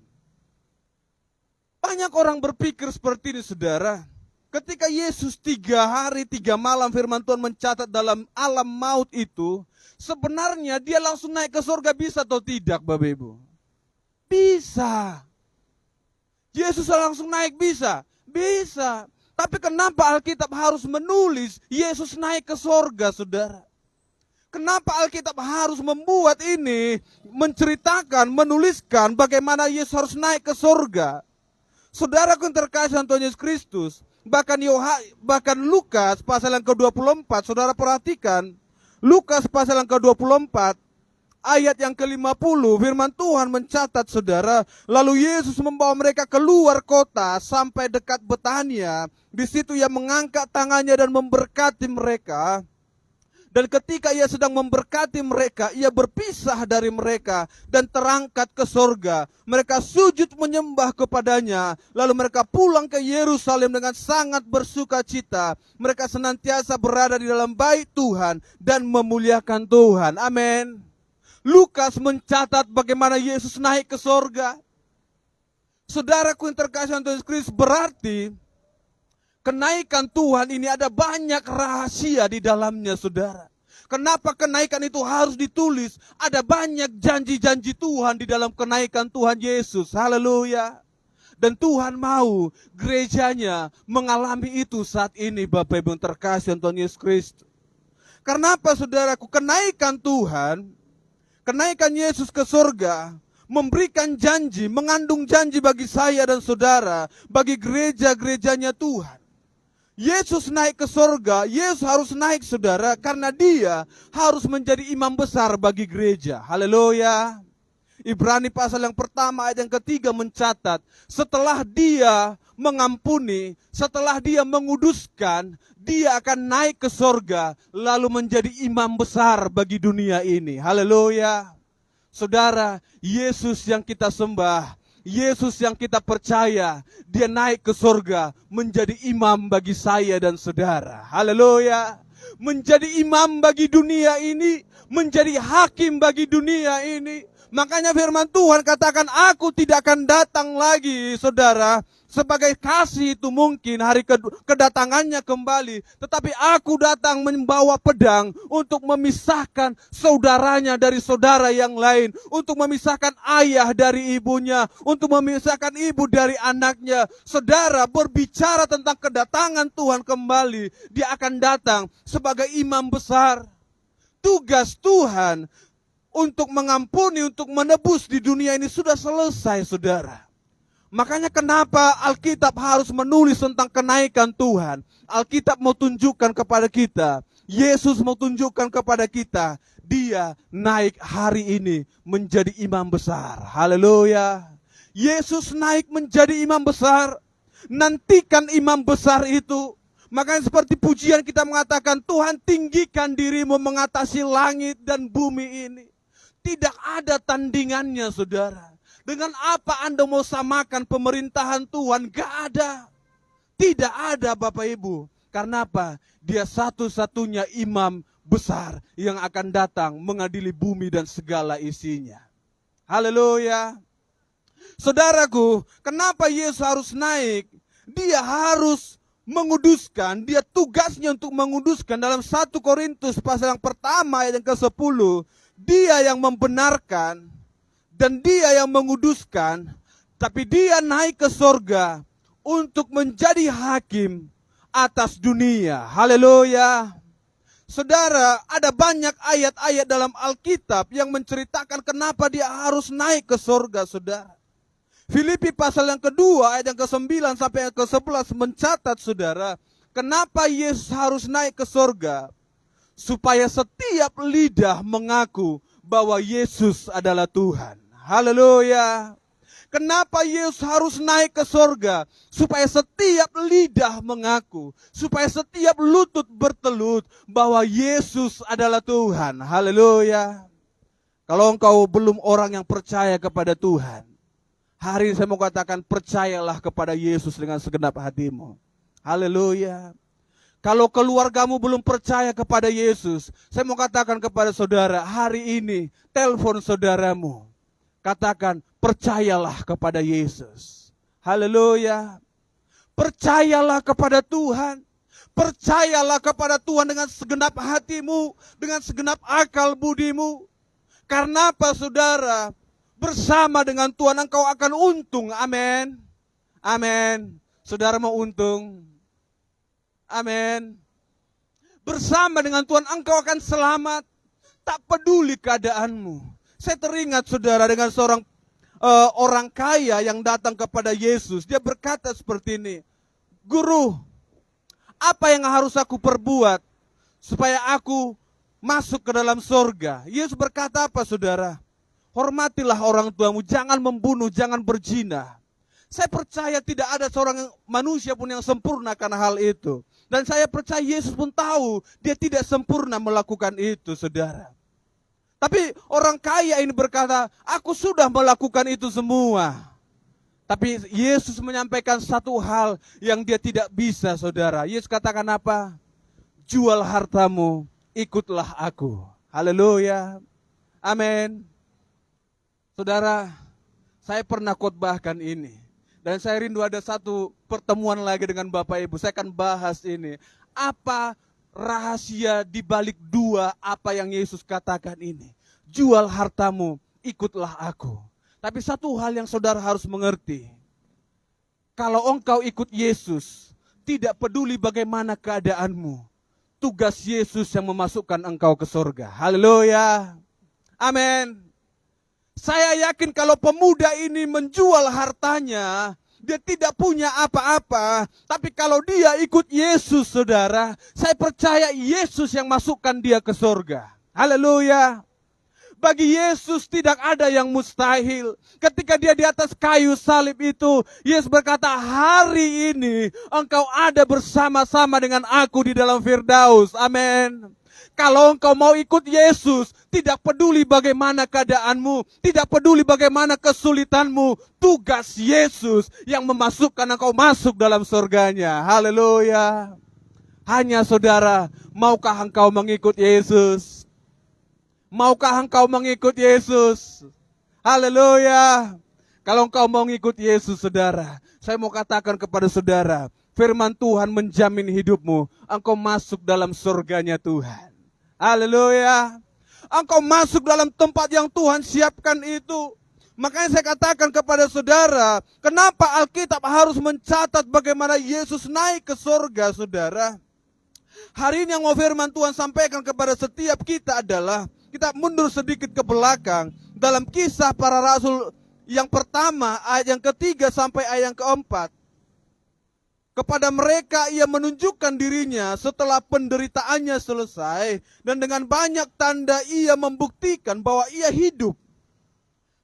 Banyak orang berpikir seperti ini, saudara. Ketika Yesus 3 hari 3 malam firman Tuhan mencatat dalam alam maut itu, sebenarnya dia langsung naik ke surga, bisa atau tidak, Bapak Ibu? Bisa. Yesus langsung naik, bisa? Bisa. Tapi kenapa Alkitab harus menulis Yesus naik ke surga, saudara? Kenapa Alkitab harus membuat ini, menceritakan, menuliskan bagaimana Yesus harus naik ke surga? Saudaraku yang terkasih dalam Tuhan Yesus Kristus, bahkan Lukas pasal yang ke-24, saudara perhatikan, Lukas pasal yang ke-24, ayat yang ke-50, firman Tuhan mencatat, saudara, lalu Yesus membawa mereka keluar kota sampai dekat Betania. Di situ ia mengangkat tangannya dan memberkati mereka. Dan ketika ia sedang memberkati mereka, ia berpisah dari mereka dan terangkat ke sorga. Mereka sujud menyembah kepadanya. Lalu mereka pulang ke Yerusalem dengan sangat bersuka cita. Mereka senantiasa berada di dalam bait Tuhan dan memuliakan Tuhan. Amin. Lukas mencatat bagaimana Yesus naik ke sorga. Saudaraku yang terkasih dalam Yesus Kristus, berarti kenaikan Tuhan ini ada banyak rahasia di dalamnya, saudara. Kenapa kenaikan itu harus ditulis? Ada banyak janji-janji Tuhan di dalam kenaikan Tuhan Yesus. Haleluya. Dan Tuhan mau gerejanya mengalami itu saat ini, Bapak Ibu yang terkasih Tuhan Yesus Kristus. Karena apa, saudaraku? Kenaikan Tuhan, kenaikan Yesus ke surga, memberikan janji, mengandung janji bagi saya dan saudara, bagi gereja-gerejanya Tuhan. Yesus naik ke surga, Yesus harus naik, saudara, karena dia harus menjadi imam besar bagi gereja. Haleluya. Ibrani pasal yang pertama ayat yang ketiga mencatat, setelah dia mengampuni, setelah dia menguduskan, dia akan naik ke surga, lalu menjadi imam besar bagi dunia ini. Haleluya. Saudara, Yesus yang kita sembah, Yesus yang kita percaya, dia naik ke surga menjadi imam bagi saya dan saudara. Haleluya. Menjadi imam bagi dunia ini, menjadi hakim bagi dunia ini. Makanya firman Tuhan katakan, aku tidak akan datang lagi, saudara, sebagai kasih itu mungkin hari kedatangannya kembali. Tetapi aku datang membawa pedang untuk memisahkan saudaranya dari saudara yang lain. Untuk memisahkan ayah dari ibunya. Untuk memisahkan ibu dari anaknya. Saudara, berbicara tentang kedatangan Tuhan kembali. Dia akan datang sebagai imam besar. Tugas Tuhan untuk mengampuni, untuk menebus di dunia ini sudah selesai, saudara. Makanya kenapa Alkitab harus menulis tentang kenaikan Tuhan. Alkitab mau tunjukkan kepada kita, Yesus mau tunjukkan kepada kita, dia naik hari ini menjadi imam besar. Haleluya. Yesus naik menjadi imam besar. Nantikan imam besar itu. Makanya seperti pujian kita mengatakan, Tuhan tinggikan dirimu mengatasi langit dan bumi ini. Tidak ada tandingannya, saudara. Dengan apa Anda mau samakan pemerintahan Tuhan? Gak ada. Tidak ada, Bapak Ibu. Karena apa? Dia satu-satunya imam besar yang akan datang mengadili bumi dan segala isinya. Haleluya. Saudaraku, kenapa Yesus harus naik? Dia harus menguduskan, dia tugasnya untuk menguduskan. Dalam 1 Korintus pasal yang pertama ayat yang ke-10, dia yang membenarkan dan dia yang menguduskan, tapi dia naik ke sorga untuk menjadi hakim atas dunia. Haleluya. Saudara, ada banyak ayat-ayat dalam Alkitab yang menceritakan kenapa dia harus naik ke sorga, saudara. Filipi pasal yang kedua ayat yang ke-9 sampai yang ke-11 mencatat, saudara, kenapa Yesus harus naik ke sorga? Supaya setiap lidah mengaku bahwa Yesus adalah Tuhan. Haleluya. Kenapa Yesus harus naik ke sorga? Supaya setiap lidah mengaku, supaya setiap lutut bertelut bahwa Yesus adalah Tuhan. Haleluya. Kalau engkau belum orang yang percaya kepada Tuhan, hari ini saya mau katakan, percayalah kepada Yesus dengan segenap hatimu. Haleluya. Kalau keluargamu belum percaya kepada Yesus, saya mau katakan kepada saudara, hari ini telepon saudaramu. Katakan, percayalah kepada Yesus. Haleluya. Percayalah kepada Tuhan. Percayalah kepada Tuhan dengan segenap hatimu, dengan segenap akal budimu. Karena apa saudara? Bersama dengan Tuhan engkau akan untung. Amin. Amin. Saudara mau untung? Amin. Bersama dengan Tuhan engkau akan selamat. Tak peduli keadaanmu. Saya teringat saudara dengan seorang orang kaya yang datang kepada Yesus. Dia berkata seperti ini. Guru, apa yang harus aku perbuat supaya aku masuk ke dalam sorga? Yesus berkata apa saudara? Hormatilah orang tuamu, jangan membunuh, jangan berzina. Saya percaya tidak ada seorang manusia pun yang sempurna karena hal itu. Dan saya percaya Yesus pun tahu dia tidak sempurna melakukan itu, saudara. Tapi orang kaya ini berkata, aku sudah melakukan itu semua. Tapi Yesus menyampaikan satu hal yang dia tidak bisa, saudara. Yesus katakan apa? Jual hartamu, ikutlah aku. Haleluya. Amin. Saudara, saya pernah khotbahkan ini. Dan saya rindu ada satu pertemuan lagi dengan Bapak Ibu. Saya akan bahas ini. Apa rahasia di balik dua apa yang Yesus katakan ini? Jual hartamu, ikutlah aku. Tapi satu hal yang saudara harus mengerti. Kalau engkau ikut Yesus, tidak peduli bagaimana keadaanmu. Tugas Yesus yang memasukkan engkau ke surga. Haleluya. Amin. Saya yakin kalau pemuda ini menjual hartanya, dia tidak punya apa-apa. Tapi kalau dia ikut Yesus, saudara, saya percaya Yesus yang masukkan dia ke surga. Haleluya. Bagi Yesus tidak ada yang mustahil. Ketika dia di atas kayu salib itu, Yesus berkata, hari ini engkau ada bersama-sama dengan aku di dalam Firdaus. Amin. Kalau engkau mau ikut Yesus, tidak peduli bagaimana keadaanmu, tidak peduli bagaimana kesulitanmu, tugas Yesus yang memasukkan engkau masuk dalam surganya. Haleluya. Hanya saudara, maukah engkau mengikut Yesus? Maukah engkau mengikut Yesus? Haleluya. Kalau engkau mau mengikut Yesus, saudara, saya mau katakan kepada saudara, firman Tuhan menjamin hidupmu, engkau masuk dalam surganya Tuhan. Haleluya. Engkau masuk dalam tempat yang Tuhan siapkan itu. Makanya saya katakan kepada saudara, kenapa Alkitab harus mencatat bagaimana Yesus naik ke surga, saudara? Hari ini yang mau firman Tuhan sampaikan kepada setiap kita adalah, kita mundur sedikit ke belakang dalam Kisah Para Rasul yang pertama, ayat yang ketiga sampai ayat yang keempat. Kepada mereka ia menunjukkan dirinya setelah penderitaannya selesai, dan dengan banyak tanda ia membuktikan bahwa ia hidup.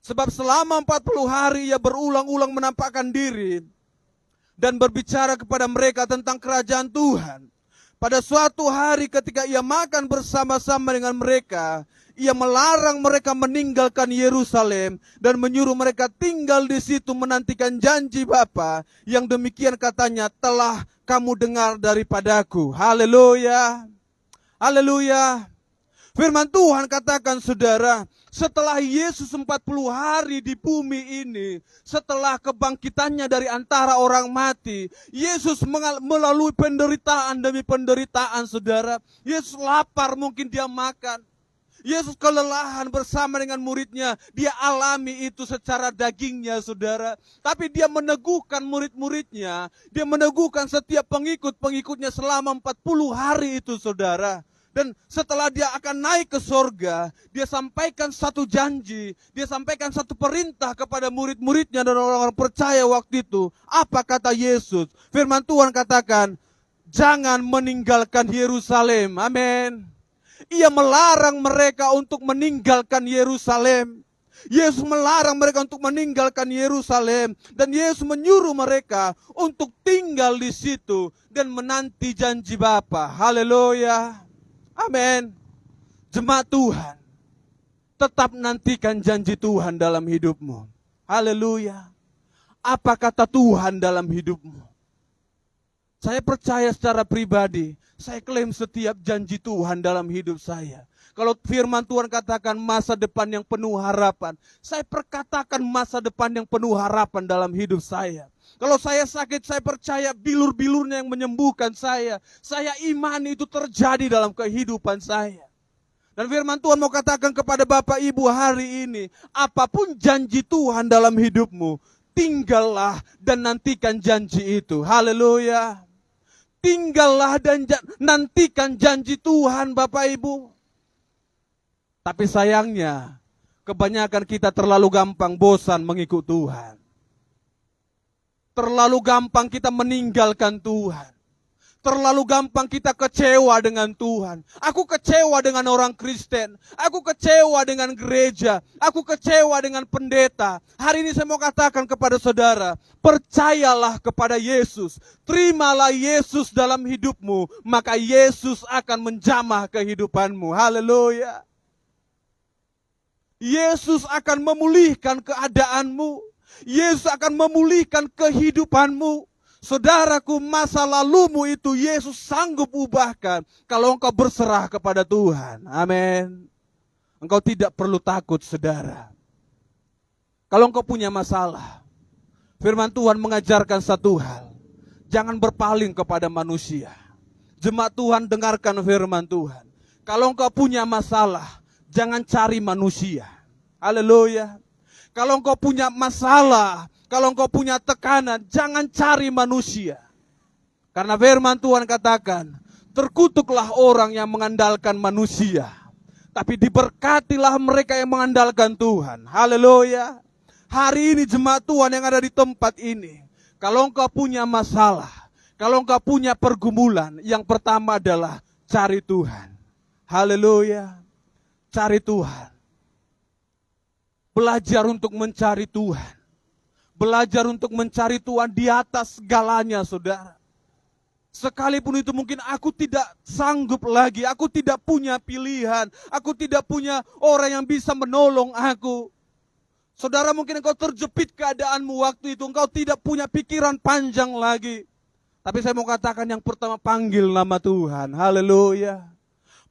Sebab selama 40 hari ia berulang-ulang menampakkan diri dan berbicara kepada mereka tentang kerajaan Tuhan. Pada suatu hari ketika ia makan bersama-sama dengan mereka, ia melarang mereka meninggalkan Yerusalem dan menyuruh mereka tinggal di situ menantikan janji Bapa yang demikian katanya telah kamu dengar daripadaku. Haleluya. Haleluya. Firman Tuhan katakan saudara, setelah Yesus 40 hari di bumi ini, setelah kebangkitannya dari antara orang mati, Yesus melalui penderitaan demi penderitaan, saudara. Yesus lapar, mungkin dia makan. Yesus kelelahan bersama dengan muridnya, dia alami itu secara dagingnya, saudara. Tapi dia meneguhkan murid-muridnya, dia meneguhkan setiap pengikut-pengikutnya selama 40 hari itu, saudara. Dan setelah dia akan naik ke surga, dia sampaikan satu janji, dia sampaikan satu perintah kepada murid-muridnya dan orang-orang percaya waktu itu. Apa kata Yesus? Firman Tuhan katakan, jangan meninggalkan Yerusalem. Amin. Ia melarang mereka untuk meninggalkan Yerusalem. Yesus melarang mereka untuk meninggalkan Yerusalem. Dan Yesus menyuruh mereka untuk tinggal di situ dan menanti janji Bapa. Haleluya. Amin. Jemaat Tuhan, tetap nantikan janji Tuhan dalam hidupmu. Haleluya. Apa kata Tuhan dalam hidupmu? Saya percaya secara pribadi, saya klaim setiap janji Tuhan dalam hidup saya. Kalau firman Tuhan katakan masa depan yang penuh harapan, saya perkatakan masa depan yang penuh harapan dalam hidup saya. Kalau saya sakit, saya percaya bilur-bilurnya yang menyembuhkan saya. Saya imani itu terjadi dalam kehidupan saya. Dan firman Tuhan mau katakan kepada Bapak Ibu hari ini, apapun janji Tuhan dalam hidupmu, tinggallah dan nantikan janji itu. Haleluya. Tinggallah dan nantikan janji Tuhan, Bapak Ibu. Tapi sayangnya, kebanyakan kita terlalu gampang bosan mengikut Tuhan. Terlalu gampang kita meninggalkan Tuhan. Terlalu gampang kita kecewa dengan Tuhan. Aku kecewa dengan orang Kristen. Aku kecewa dengan gereja. Aku kecewa dengan pendeta. Hari ini saya mau katakan kepada saudara, percayalah kepada Yesus. Terimalah Yesus dalam hidupmu, maka Yesus akan menjamah kehidupanmu. Haleluya. Yesus akan memulihkan keadaanmu. Yesus akan memulihkan kehidupanmu. Saudaraku, masa lalumu itu Yesus sanggup ubahkan kalau engkau berserah kepada Tuhan. Amin. Engkau tidak perlu takut, saudara. Kalau engkau punya masalah, firman Tuhan mengajarkan satu hal. Jangan berpaling kepada manusia. Jemaat Tuhan, dengarkan firman Tuhan. Kalau engkau punya masalah, jangan cari manusia. Haleluya. Kalau engkau punya masalah, kalau engkau punya tekanan, jangan cari manusia. Karena firman Tuhan katakan, terkutuklah orang yang mengandalkan manusia, tapi diberkatilah mereka yang mengandalkan Tuhan. Haleluya. Hari ini jemaat Tuhan yang ada di tempat ini, kalau engkau punya masalah, kalau engkau punya pergumulan, yang pertama adalah cari Tuhan. Haleluya. Cari Tuhan. Belajar untuk mencari Tuhan. Belajar untuk mencari Tuhan di atas segalanya, saudara. Sekalipun itu mungkin aku tidak sanggup lagi, aku tidak punya pilihan, aku tidak punya orang yang bisa menolong aku. Saudara, mungkin engkau terjepit keadaanmu waktu itu, engkau tidak punya pikiran panjang lagi. Tapi saya mau katakan yang pertama, panggil nama Tuhan. Haleluya.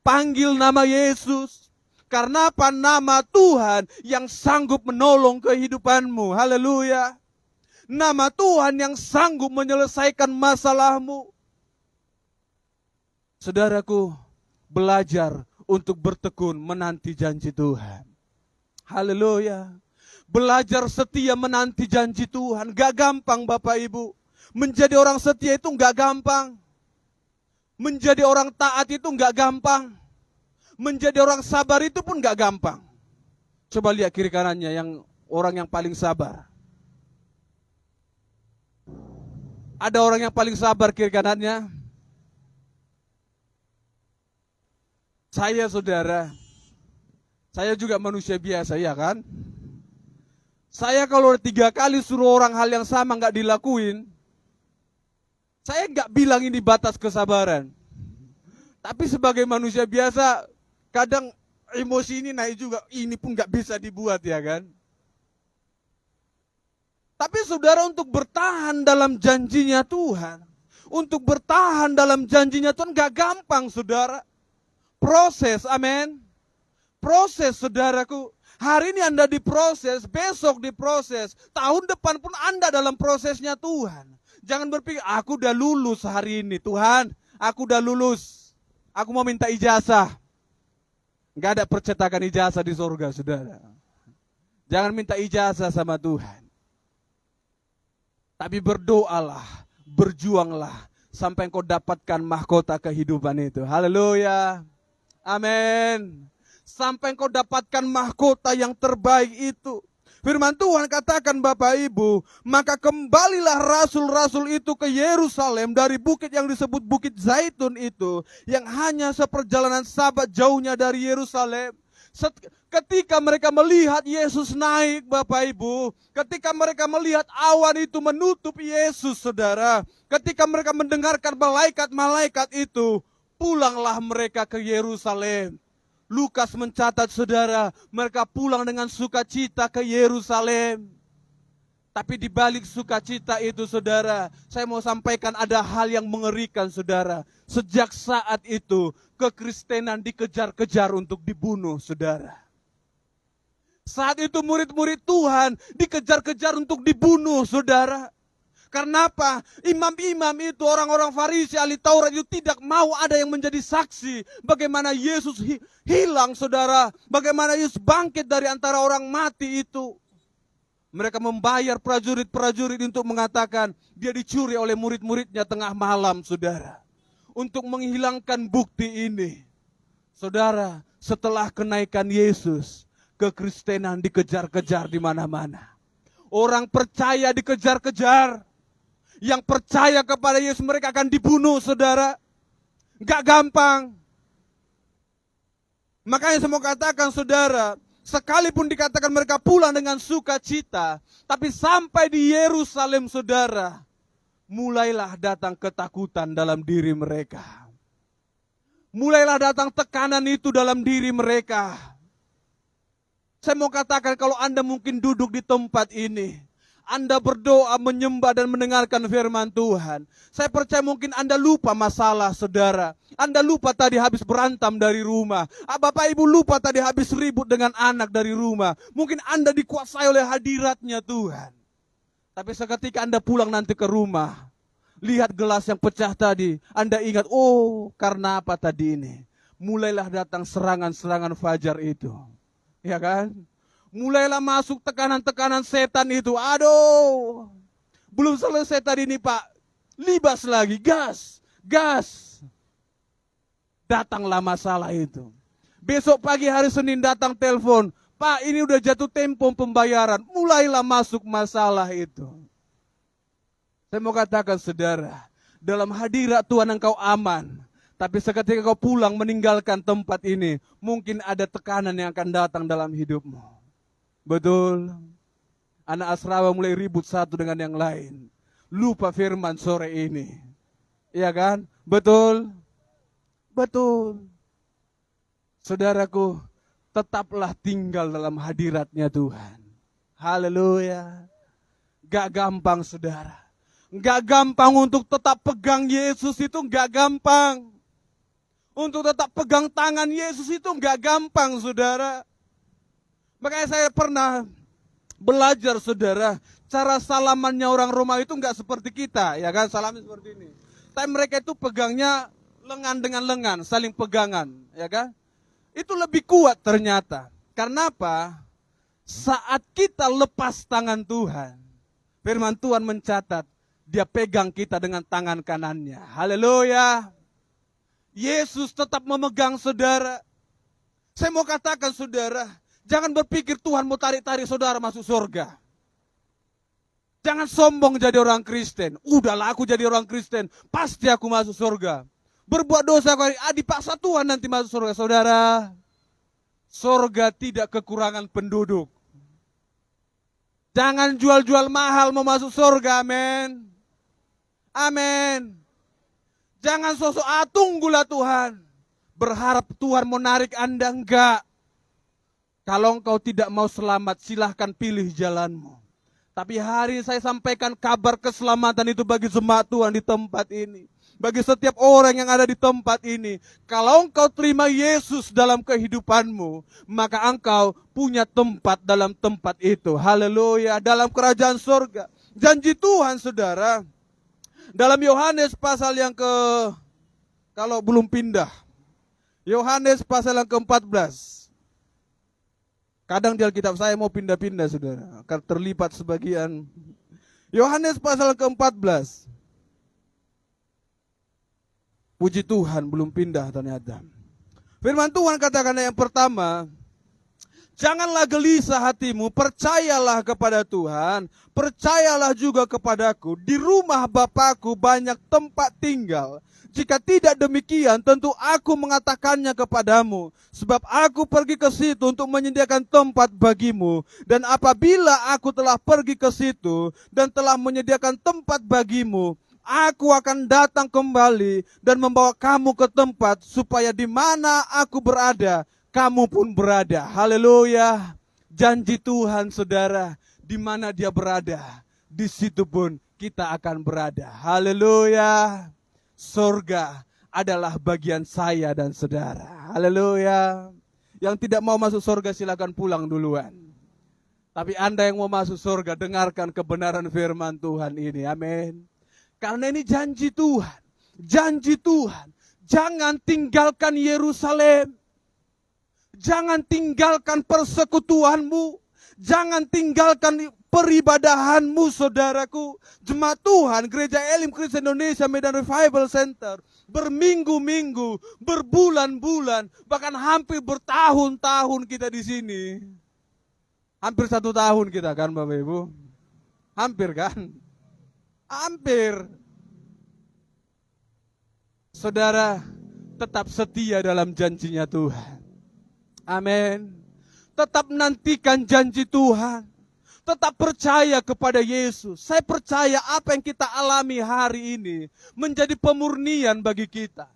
Panggil nama Yesus. Karena apa? Nama Tuhan yang sanggup menolong kehidupanmu. Haleluya. Nama Tuhan yang sanggup menyelesaikan masalahmu. Saudaraku, belajar untuk bertekun menanti janji Tuhan. Haleluya. Belajar setia menanti janji Tuhan. Gak gampang, Bapak Ibu. Menjadi orang setia itu gak gampang. Menjadi orang taat itu gak gampang. Menjadi orang sabar itu pun gak gampang. Coba lihat kiri kanannya, yang orang yang paling sabar. Ada orang yang paling sabar kiri kanannya? Saya, saudara. Saya juga manusia biasa, ya kan? Saya kalau 3 kali suruh orang hal yang sama gak dilakuin, saya gak bilang ini batas kesabaran. Tapi sebagai manusia biasa, kadang emosi ini naik juga, ini pun gak bisa dibuat, ya kan? Tapi saudara, untuk bertahan dalam janjinya Tuhan, untuk bertahan dalam janjinya Tuhan gak gampang, saudara. Proses, amin. Proses, saudaraku. Hari ini Anda diproses, besok diproses, tahun depan pun Anda dalam prosesnya Tuhan. Jangan berpikir, aku udah lulus hari ini, Tuhan, aku udah lulus, aku mau minta ijazah. Gak ada percetakan ijazah di surga, saudara. Jangan minta ijazah sama Tuhan. Tapi berdoalah, berjuanglah, sampai engkau dapatkan mahkota kehidupan itu. Haleluya. Amin. Sampai engkau dapatkan mahkota yang terbaik itu. Firman Tuhan katakan, Bapak Ibu, maka kembalilah rasul-rasul itu ke Yerusalem dari bukit yang disebut Bukit Zaitun itu, yang hanya seperjalanan sabat jauhnya dari Yerusalem. Ketika mereka melihat Yesus naik, Bapak Ibu, ketika mereka melihat awan itu menutup Yesus, saudara, ketika mereka mendengarkan malaikat-malaikat itu, pulanglah mereka ke Yerusalem. Lukas mencatat, saudara, mereka pulang dengan sukacita ke Yerusalem. Tapi di balik sukacita itu saudara, saya mau sampaikan ada hal yang mengerikan saudara. Sejak saat itu, kekristenan dikejar-kejar untuk dibunuh saudara. Saat itu murid-murid Tuhan dikejar-kejar untuk dibunuh saudara. Karena apa? Imam-imam itu, orang-orang Farisi, ahli Taurat itu tidak mau ada yang menjadi saksi. Bagaimana Yesus hilang saudara. Bagaimana Yesus bangkit dari antara orang mati itu. Mereka membayar prajurit-prajurit untuk mengatakan dia dicuri oleh murid-muridnya tengah malam saudara. Untuk menghilangkan bukti ini. Saudara, setelah kenaikan Yesus, kekristenan dikejar-kejar di mana-mana. Orang percaya dikejar-kejar. Yang percaya kepada Yesus mereka akan dibunuh saudara. Gak gampang. Makanya saya mau katakan saudara, sekalipun dikatakan mereka pulang dengan sukacita, tapi sampai di Yerusalem saudara, mulailah datang ketakutan dalam diri mereka. Mulailah datang tekanan itu dalam diri mereka. Saya mau katakan kalau Anda mungkin duduk di tempat ini, Anda berdoa, menyembah dan mendengarkan firman Tuhan. Saya percaya mungkin Anda lupa masalah saudara. Anda lupa tadi habis berantem dari rumah. Bapak Ibu lupa tadi habis ribut dengan anak dari rumah. Mungkin Anda dikuasai oleh hadiratnya Tuhan. Tapi seketika Anda pulang nanti ke rumah, lihat gelas yang pecah tadi, Anda ingat, oh karena apa tadi ini? Mulailah datang serangan-serangan fajar itu. Ya kan? Mulailah masuk tekanan-tekanan setan itu. Aduh, belum selesai tadi ini Pak. Libas lagi, gas. Datanglah masalah itu. Besok pagi hari Senin datang telepon. Pak, ini udah jatuh tempo pembayaran. Mulailah masuk masalah itu. Saya mau katakan saudara, dalam hadirat Tuhan engkau aman. Tapi seketika kau pulang meninggalkan tempat ini, mungkin ada tekanan yang akan datang dalam hidupmu. Betul. Anak asrama mulai ribut satu dengan yang lain. Lupa firman sore ini. Iya kan? Betul. Saudaraku, tetaplah tinggal dalam hadiratnya Tuhan. Haleluya. Gak gampang saudara. Gak gampang untuk tetap pegang Yesus itu gak gampang. Untuk tetap pegang tangan Yesus itu gak gampang saudara. Makanya saya pernah belajar saudara, cara salamannya orang Romawi itu enggak seperti kita, ya kan, salamnya seperti ini. Tapi mereka itu pegangnya lengan dengan lengan, saling pegangan, ya kan. Itu lebih kuat ternyata. Karena apa? Saat kita lepas tangan Tuhan, firman Tuhan mencatat, dia pegang kita dengan tangan kanannya. Haleluya. Yesus tetap memegang saudara. Saya mau katakan saudara, jangan berpikir Tuhan mau tarik-tarik saudara masuk surga. Jangan sombong jadi orang Kristen. Udahlah aku jadi orang Kristen, pasti aku masuk surga. Berbuat dosa dipaksa Tuhan nanti masuk surga. Saudara, surga tidak kekurangan penduduk. Jangan jual-jual mahal mau masuk surga, amin. Amin. Jangan sosok, tunggulah Tuhan. Berharap Tuhan mau narik Anda, enggak. Kalau engkau tidak mau selamat, silahkan pilih jalanmu. Tapi hari ini saya sampaikan kabar keselamatan itu bagi jemaat Tuhan di tempat ini. Bagi setiap orang yang ada di tempat ini. Kalau engkau terima Yesus dalam kehidupanmu, maka engkau punya tempat dalam tempat itu. Haleluya, dalam kerajaan surga. Janji Tuhan saudara. Dalam Yohanes pasal yang kalau belum pindah. Yohanes pasal yang ke-14. Kadang di Alkitab saya mau pindah-pindah saudara, akan terlipat sebagian. Yohanes pasal ke-14. Puji Tuhan belum pindah ternyata. Firman Tuhan katakan yang pertama, janganlah gelisah hatimu, percayalah kepada Tuhan, percayalah juga kepadaku. Di rumah Bapakku banyak tempat tinggal. Jika tidak demikian, tentu aku mengatakannya kepadamu. Sebab aku pergi ke situ untuk menyediakan tempat bagimu. Dan apabila aku telah pergi ke situ dan telah menyediakan tempat bagimu, aku akan datang kembali dan membawa kamu ke tempat supaya di mana aku berada, kamu pun berada. Haleluya. Janji Tuhan saudara, di mana dia berada, di situ pun kita akan berada. Haleluya. Surga adalah bagian saya dan saudara. Haleluya. Yang tidak mau masuk surga silakan pulang duluan. Tapi Anda yang mau masuk surga, dengarkan kebenaran firman Tuhan ini. Amin. Karena ini janji Tuhan. Janji Tuhan. Jangan tinggalkan Yerusalem. Jangan tinggalkan persekutuanmu. Jangan tinggalkan peribadahanmu, saudaraku. Jemaat Tuhan, Gereja Elim Kristen Indonesia Medan Revival Center, berminggu-minggu, berbulan-bulan, bahkan hampir bertahun-tahun kita di sini. Hampir 1 tahun kita kan, Bapak Ibu? Hampir kan? Hampir. Saudara, tetap setia dalam janjinya Tuhan. Amin. Tetap nantikan janji Tuhan. Tetap percaya kepada Yesus. Saya percaya apa yang kita alami hari ini menjadi pemurnian bagi kita.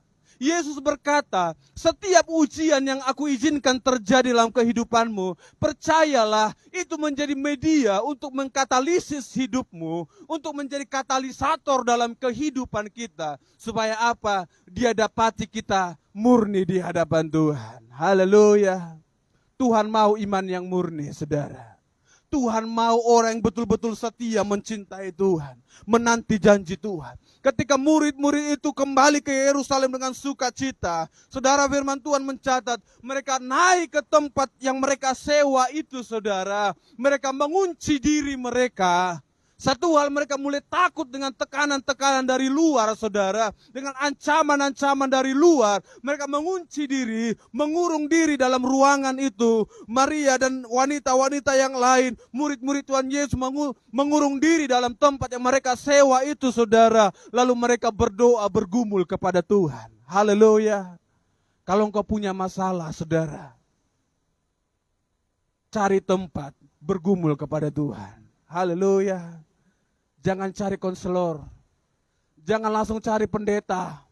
Yesus berkata, setiap ujian yang aku izinkan terjadi dalam kehidupanmu, percayalah itu menjadi media untuk mengkatalisis hidupmu, untuk menjadi katalisator dalam kehidupan kita. Supaya apa? Dia dapati kita murni di hadapan Tuhan. Haleluya. Tuhan mau iman yang murni, saudara. Tuhan mau orang yang betul-betul setia mencintai Tuhan, menanti janji Tuhan. Ketika murid-murid itu kembali ke Yerusalem dengan sukacita, saudara, firman Tuhan mencatat, mereka naik ke tempat yang mereka sewa itu, saudara. Mereka mengunci diri mereka. Satu hal, mereka mulai takut dengan tekanan-tekanan dari luar, saudara. Dengan ancaman-ancaman dari luar. Mereka mengunci diri, mengurung diri dalam ruangan itu. Maria dan wanita-wanita yang lain, murid-murid Tuhan Yesus mengurung diri dalam tempat yang mereka sewa itu, saudara. Lalu mereka berdoa, bergumul kepada Tuhan. Haleluya. Kalau engkau punya masalah, saudara, cari tempat, bergumul kepada Tuhan. Haleluya. Jangan cari konselor. Jangan langsung cari pendeta.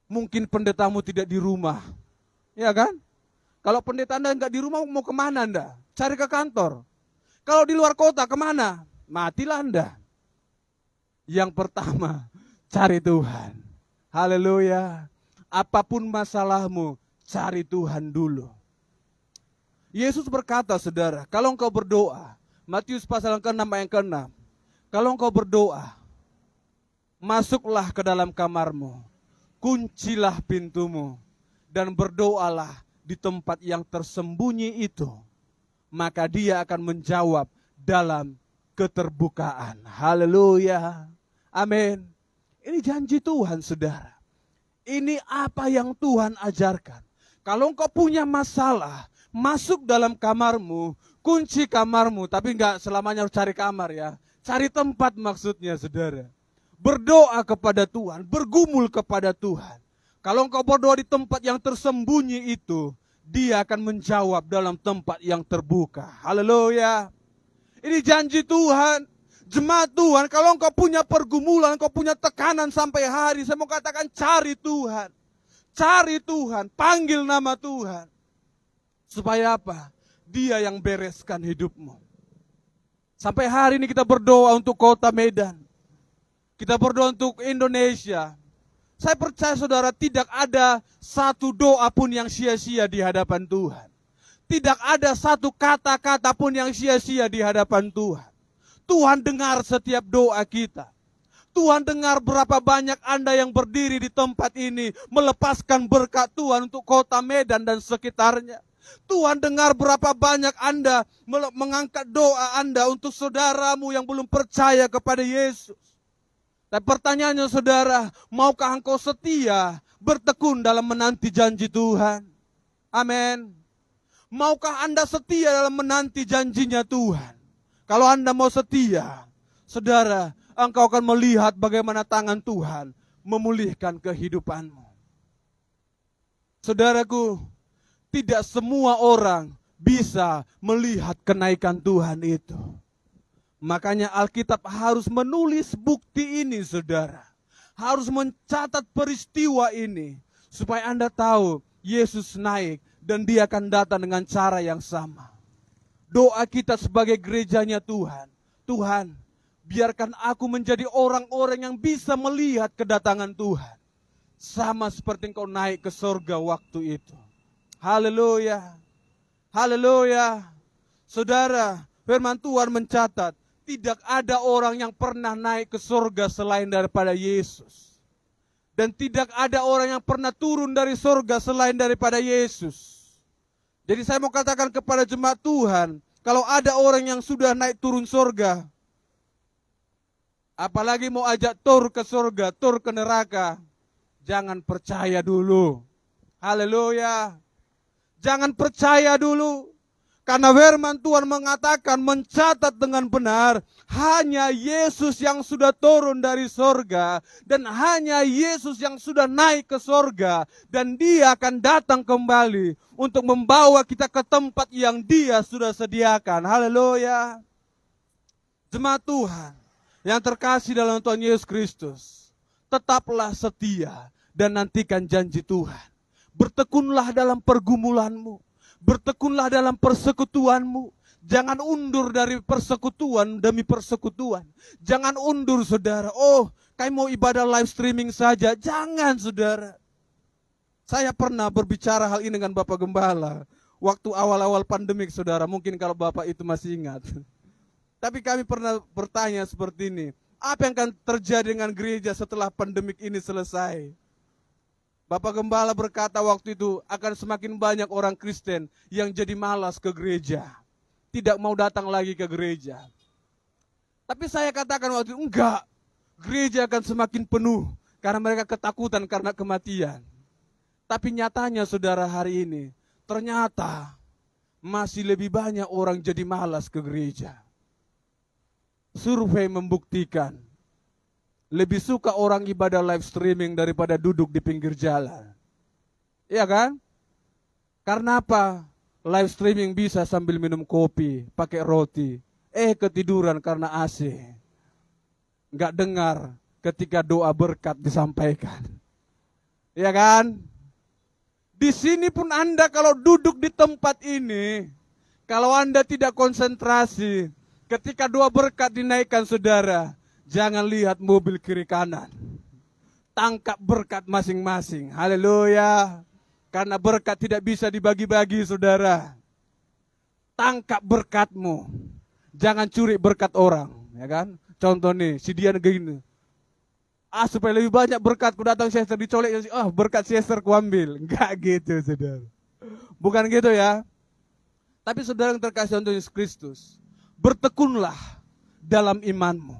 Mungkin pendetamu tidak di rumah. Ya kan? Kalau pendeta Anda enggak di rumah, mau kemana Anda? Cari ke kantor. Kalau di luar kota, kemana? Matilah Anda. Yang pertama, cari Tuhan. Haleluya. Apapun masalahmu, cari Tuhan dulu. Yesus berkata, saudara, kalau engkau berdoa, Matius pasal ke-6 ayat ke-6. Kalau engkau berdoa, masuklah ke dalam kamarmu, kuncilah pintumu, dan berdoalah di tempat yang tersembunyi itu. Maka dia akan menjawab dalam keterbukaan. Haleluya. Amin. Ini janji Tuhan, saudara. Ini apa yang Tuhan ajarkan. Kalau engkau punya masalah, masuk dalam kamarmu, kunci kamarmu, tapi enggak selamanya harus cari kamar ya. Cari tempat maksudnya, saudara. Berdoa kepada Tuhan, bergumul kepada Tuhan. Kalau engkau berdoa di tempat yang tersembunyi itu, dia akan menjawab dalam tempat yang terbuka. Haleluya. Ini janji Tuhan. Jemaat Tuhan, kalau engkau punya pergumulan, engkau punya tekanan sampai hari, saya mau katakan cari Tuhan. Cari Tuhan, panggil nama Tuhan. Supaya apa? Dia yang bereskan hidupmu. Sampai hari ini kita berdoa untuk kota Medan. Kita berdoa untuk Indonesia. Saya percaya, saudara, tidak ada satu doa pun yang sia-sia di hadapan Tuhan. Tidak ada satu kata-kata pun yang sia-sia di hadapan Tuhan. Tuhan dengar setiap doa kita. Tuhan dengar berapa banyak Anda yang berdiri di tempat ini melepaskan berkat Tuhan untuk kota Medan dan sekitarnya. Tuhan dengar berapa banyak Anda mengangkat doa Anda untuk saudaramu yang belum percaya kepada Yesus. Dan pertanyaannya, saudara, maukah engkau setia bertekun dalam menanti janji Tuhan? Amin. Maukah Anda setia dalam menanti janjinya Tuhan? Kalau Anda mau setia, saudara, engkau akan melihat bagaimana tangan Tuhan memulihkan kehidupanmu. Saudaraku, tidak semua orang bisa melihat kenaikan Tuhan itu. Makanya Alkitab harus menulis bukti ini, saudara. Harus mencatat peristiwa ini. Supaya Anda tahu Yesus naik dan dia akan datang dengan cara yang sama. Doa kita sebagai gerejanya Tuhan. Tuhan, biarkan aku menjadi orang-orang yang bisa melihat kedatangan Tuhan. Sama seperti Engkau naik ke surga waktu itu. Haleluya. Haleluya. Saudara, firman Tuhan mencatat, tidak ada orang yang pernah naik ke surga selain daripada Yesus. Dan tidak ada orang yang pernah turun dari surga selain daripada Yesus. Jadi saya mau katakan kepada jemaat Tuhan, kalau ada orang yang sudah naik turun surga, apalagi mau ajak tur ke surga, tur ke neraka, jangan percaya dulu. Haleluya. Jangan percaya dulu. Karena firman Tuhan mengatakan, mencatat dengan benar, hanya Yesus yang sudah turun dari surga, dan hanya Yesus yang sudah naik ke surga, dan Dia akan datang kembali untuk membawa kita ke tempat yang Dia sudah sediakan. Haleluya. Jemaat Tuhan yang terkasih dalam Tuhan Yesus Kristus, tetaplah setia dan nantikan janji Tuhan. Bertekunlah dalam pergumulanmu. Bertekunlah dalam persekutuanmu. Jangan undur dari persekutuan demi persekutuan. Jangan undur, saudara. Oh, kayak mau ibadah live streaming saja. Jangan, saudara. Saya pernah berbicara hal ini dengan Bapak Gembala. Waktu awal-awal pandemik, saudara. Mungkin kalau Bapak itu masih ingat. Tapi kami pernah bertanya seperti ini. Apa yang akan terjadi dengan gereja setelah pandemik ini selesai? Bapak Gembala berkata waktu itu akan semakin banyak orang Kristen yang jadi malas ke gereja. Tidak mau datang lagi ke gereja. Tapi saya katakan waktu itu, enggak. Gereja akan semakin penuh karena mereka ketakutan karena kematian. Tapi nyatanya saudara hari ini, ternyata masih lebih banyak orang jadi malas ke gereja. Survei membuktikan, lebih suka orang ibadah live streaming daripada duduk di pinggir jalan. Iya kan? Karena apa? Live streaming bisa sambil minum kopi, pakai roti. Ketiduran karena AC. Nggak dengar ketika doa berkat disampaikan. Iya kan? Di sini pun Anda kalau duduk di tempat ini, kalau Anda tidak konsentrasi, ketika doa berkat dinaikkan saudara, jangan lihat mobil kiri kanan. Tangkap berkat masing-masing. Haleluya. Karena berkat tidak bisa dibagi-bagi, saudara. Tangkap berkatmu. Jangan curi berkat orang, ya kan? Contoh nih, si Dian gini. Supaya lebih banyak berkatku datang Chester dicolek, berkat Chester kuambil. Enggak gitu, saudara. Bukan gitu ya. Tapi saudara yang terkasih untuk Yesus Kristus, bertekunlah dalam imanmu.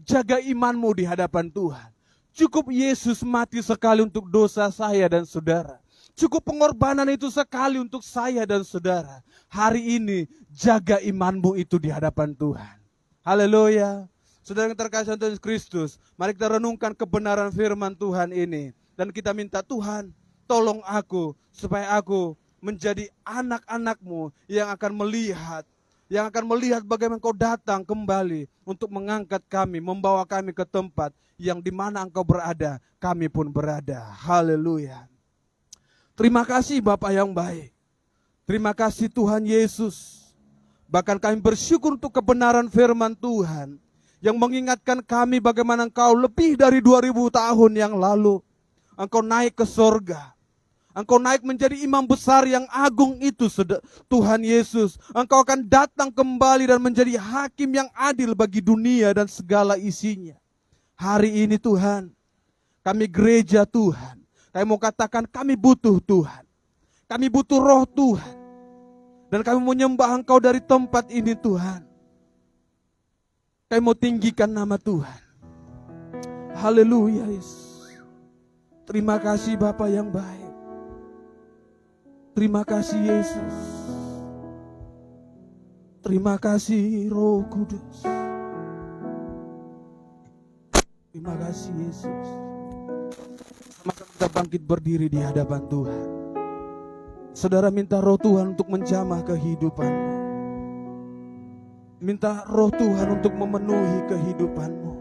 Jaga imanmu di hadapan Tuhan. Cukup Yesus mati sekali untuk dosa saya dan saudara. Cukup pengorbanan itu sekali untuk saya dan saudara. Hari ini jaga imanmu itu di hadapan Tuhan. Haleluya. Saudara yang terkasih Yesus Kristus, mari kita renungkan kebenaran firman Tuhan ini. Dan kita minta, Tuhan, tolong aku supaya aku menjadi anak-anak-Mu yang akan melihat bagaimana Engkau datang kembali untuk mengangkat kami, membawa kami ke tempat yang di mana Engkau berada, kami pun berada. Haleluya. Terima kasih Bapa yang baik. Terima kasih Tuhan Yesus. Bahkan kami bersyukur untuk kebenaran firman Tuhan yang mengingatkan kami bagaimana Engkau lebih dari 2000 tahun yang lalu Engkau naik ke surga. Engkau naik menjadi imam besar yang agung itu, Tuhan Yesus. Engkau akan datang kembali dan menjadi hakim yang adil bagi dunia dan segala isinya. Hari ini Tuhan, kami gereja Tuhan, kami mau katakan kami butuh Tuhan. Kami butuh roh Tuhan. Dan kami mau menyembah Engkau dari tempat ini Tuhan. Kami mau tinggikan nama Tuhan. Haleluya Yesus. Terima kasih Bapa yang baik. Terima kasih Yesus. Terima kasih Roh Kudus. Terima kasih Yesus. Sama-sama kita bangkit berdiri di hadapan Tuhan. Saudara minta Roh Tuhan untuk menjamah kehidupanmu. Minta Roh Tuhan untuk memenuhi kehidupanmu.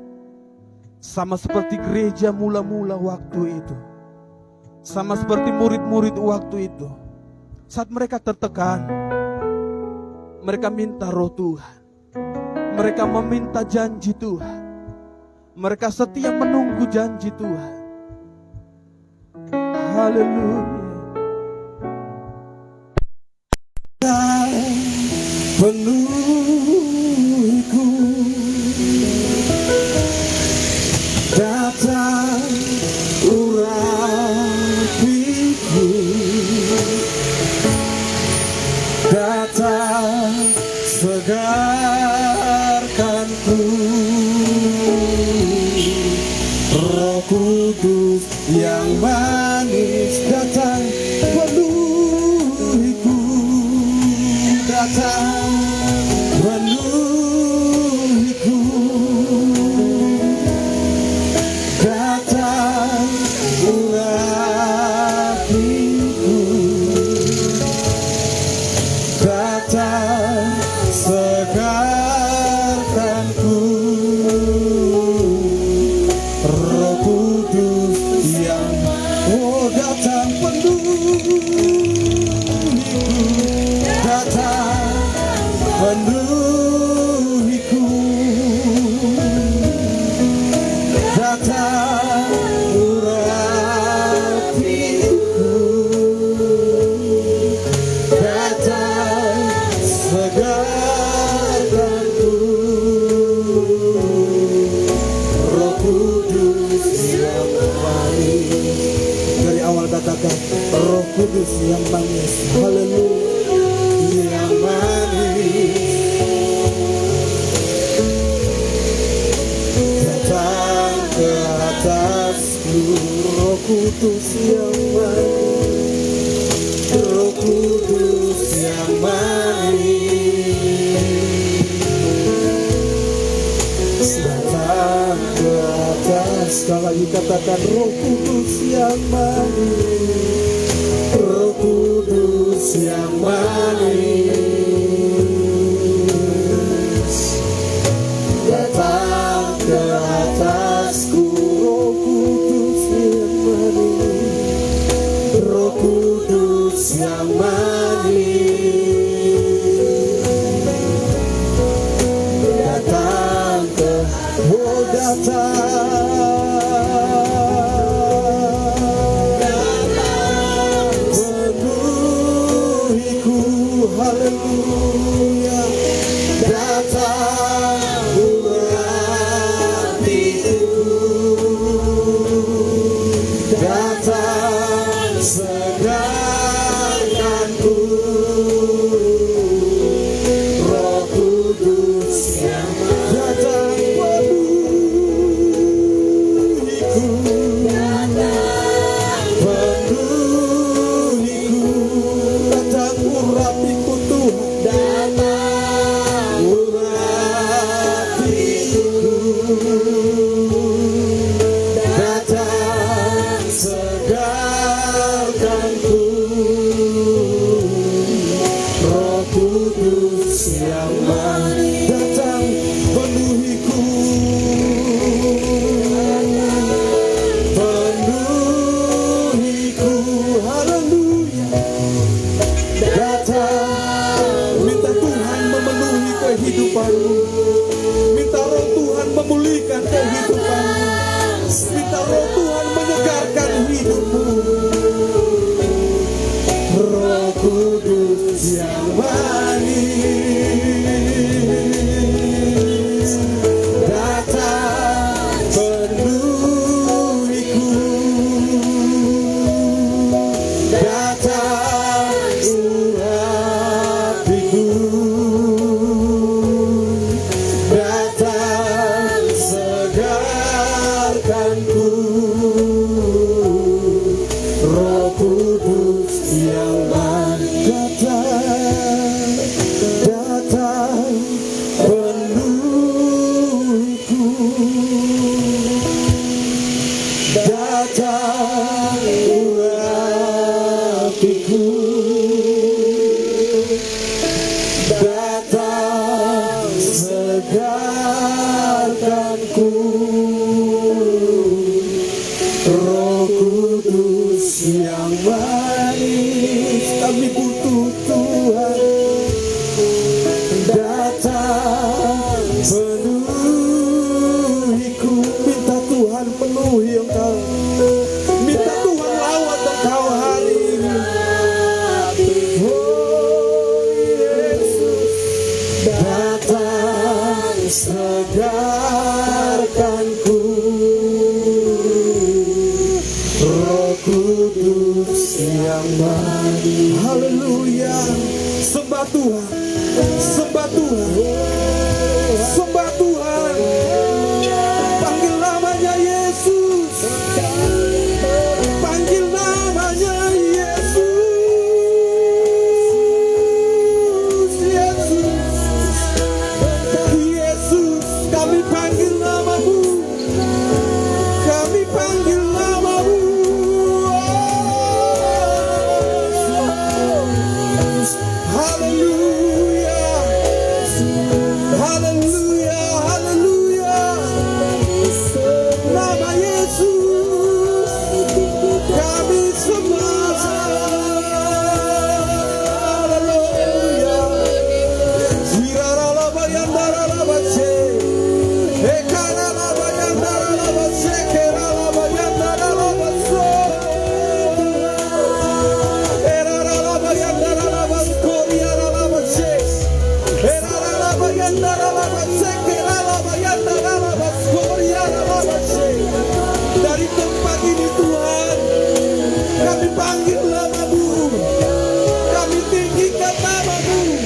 Sama seperti gereja mula-mula waktu itu. Sama seperti murid-murid waktu itu. Saat mereka tertekan, mereka minta Roh Tuhan. Mereka meminta janji Tuhan. Mereka setia menunggu janji Tuhan. Haleluya. Penuhiku, datang urapiku, datang segarkanku. Roh Kudus yang manis datang penuhiku, datang penuhiku, datang urapiku, datang segarkanku. Roh Kudus yang datang penuhiku, datang penuhiku, datang urapiku, datang segarkanku. Roh Kudus yang manis. Dari awal katakan Roh Kudus yang manis. Haleluya. Yang manis datang ke atasku. Roh Kudus yang manis, Roh Kudus yang manis datang ke atas. Sekali lagi katakan Roh Kudus yang manis, Roh Kudus yang manis datang ke atasku. Roh Kudus yang manis, Roh Kudus yang manis datang ke penuhiku. Haleluya. Datang urapiku, datang segarkanku. Roh Kudus yang datang penuhiku, penuhiku, datang urapiku Tuhan, datang urapiku, datang segarkanku. Roh Kudus yang manis datang penuhiku, penuhiku. Haleluya. Datang, minta Tuhan memenuhi kehidupanmu, minta Roh Tuhan memulihkan kehidupanmu, minta Roh Tuhan menyegarkan hidupmu. Roh Kudus yang manis Sembah Tuhan, sembah Tuhan, sembah Tuhan. Panggil namanya Yesus, panggil namanya Yesus, Yesus, Yesus. Kami panggil namamu, kami panggil namamu. Haleluya, haleluya, haleluya. Nama Yesus kami sembah. Haleluya. Ziraralabayandaralavase, ekaralabayandaralavase, keralabayandaralavase, eraralabayandaralavase, koriaralavase, eraralabayandaralavase, keralabayandaralavase, koriaralavase. Dari tempat ini Tuhan, kami panggil namamu, kami tinggikan namamu,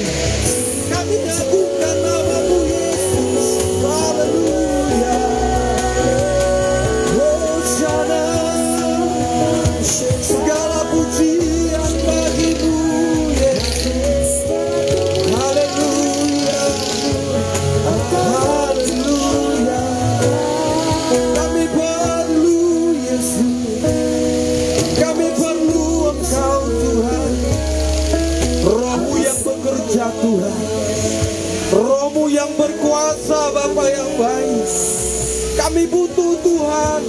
kami agungkan namamu Yesus. Haleluya. Hosana, segala pujian bagimu Yesus. Haleluya, haleluya. Kami perlu Yesus, kami perlu Engkau Tuhan. Rohmu yang bekerja Tuhan, Rohmu yang berkuasa Bapa yang baik. Kami butuh Tuhan,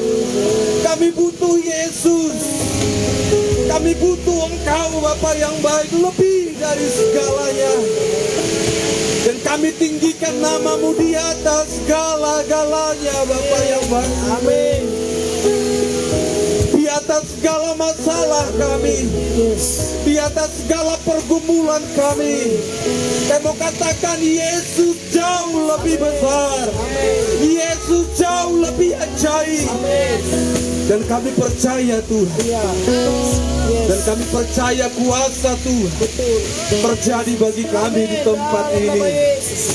kami butuh Yesus, kami butuh Engkau Bapa yang baik lebih dari segalanya. Dan kami tinggikan namamu di atas segala-galanya Bapa yang baik. Amin. Di atas segala masalah kami, di atas segala pergumulan kami, saya mau katakan Yesus jauh lebih besar, Yesus jauh lebih ajaib. Dan kami percaya Tuhan, dan kami percaya kuasa Tuhan terjadi bagi kami di tempat ini.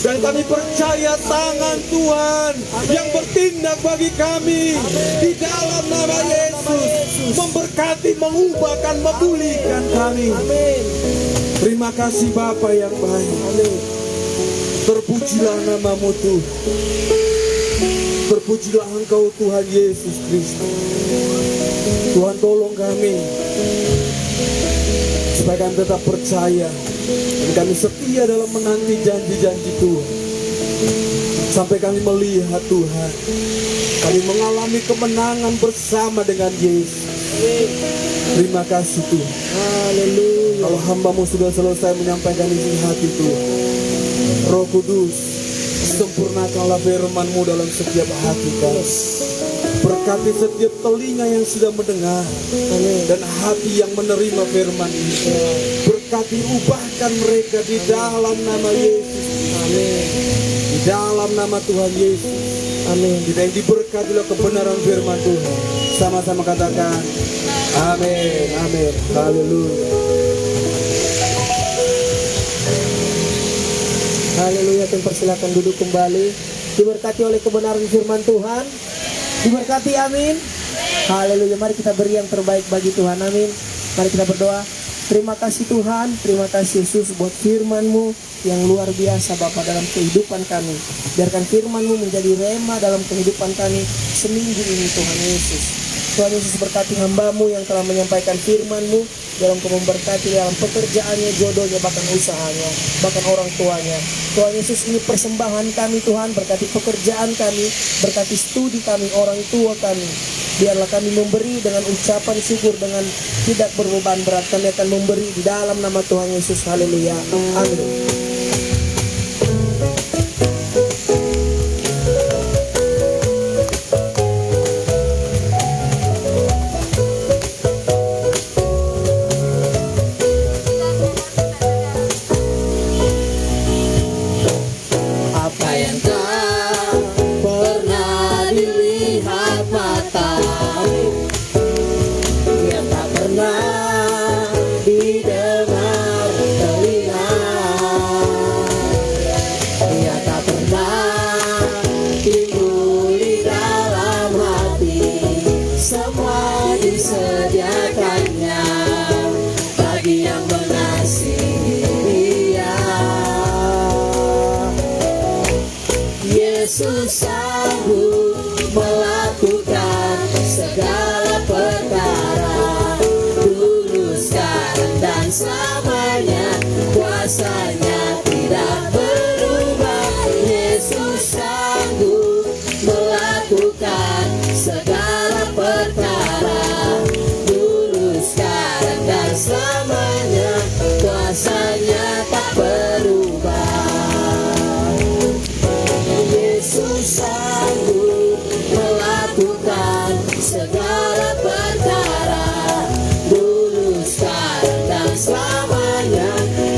Dan kami percaya tangan Tuhan yang bertindak bagi kami di dalam nama Yesus, memberkati, mengubahkan, memulihkan kami. Terima kasih Bapa yang baik. Terpujilah namamu Tuhan, terpujilah Engkau Tuhan Yesus Kristus. Tuhan tolong kami supaya kami tetap percaya dan kami setia dalam menanti janji-janji Tuhan, sampai kami melihat Tuhan, kami mengalami kemenangan bersama dengan Yesus. Terima kasih Tuhan. Haleluya. Kalau hamba-Mu sudah selesai menyampaikan isi hati Tuhan, Roh Kudus, sempurnakanlah firman-Mu dalam setiap hati kami. Berkati setiap telinga yang sudah mendengar dan hati yang menerima firman ini. Berkati, ubahkan mereka di dalam nama Yesus. Amin. Di dalam nama Tuhan Yesus. Amin. Kita yang diberkatilah kebenaran firman Tuhan. Sama-sama katakan amin, amin, haleluya. Haleluya. Dan persilakan duduk kembali. Diberkati oleh kebenaran firman Tuhan. Diberkati, amin. Haleluya. Mari kita beri yang terbaik bagi Tuhan, amin. Mari kita berdoa. Terima kasih Tuhan, terima kasih Yesus buat firman-Mu yang luar biasa Bapa dalam kehidupan kami. Biarkan firman-Mu menjadi rema dalam kehidupan kami seminggu ini Tuhan Yesus. Tuhan Yesus berkati hamba-Mu yang telah menyampaikan firman-Mu, dalam memberkati dalam pekerjaannya, jodohnya, bahkan usahanya, bahkan orang tuanya. Tuhan Yesus, ini persembahan kami Tuhan, berkati pekerjaan kami, berkati studi kami, orang tua kami. Biarlah kami memberi dengan ucapan syukur, dengan tidak berbeban berat. Kami akan memberi di dalam nama Tuhan Yesus. Haleluya. Amin. Yesus sanggup melakukan segala perkara, dulu, sekarang, dan selamanya. Kuasanya tidak berubah. Yesus sanggup melakukan segala perkara, dulu, sekarang, dan selamanya. Kuasanya tak berubah. Yesus sanggup melakukan segala perkara, dulu, sekarang, dan selamanya.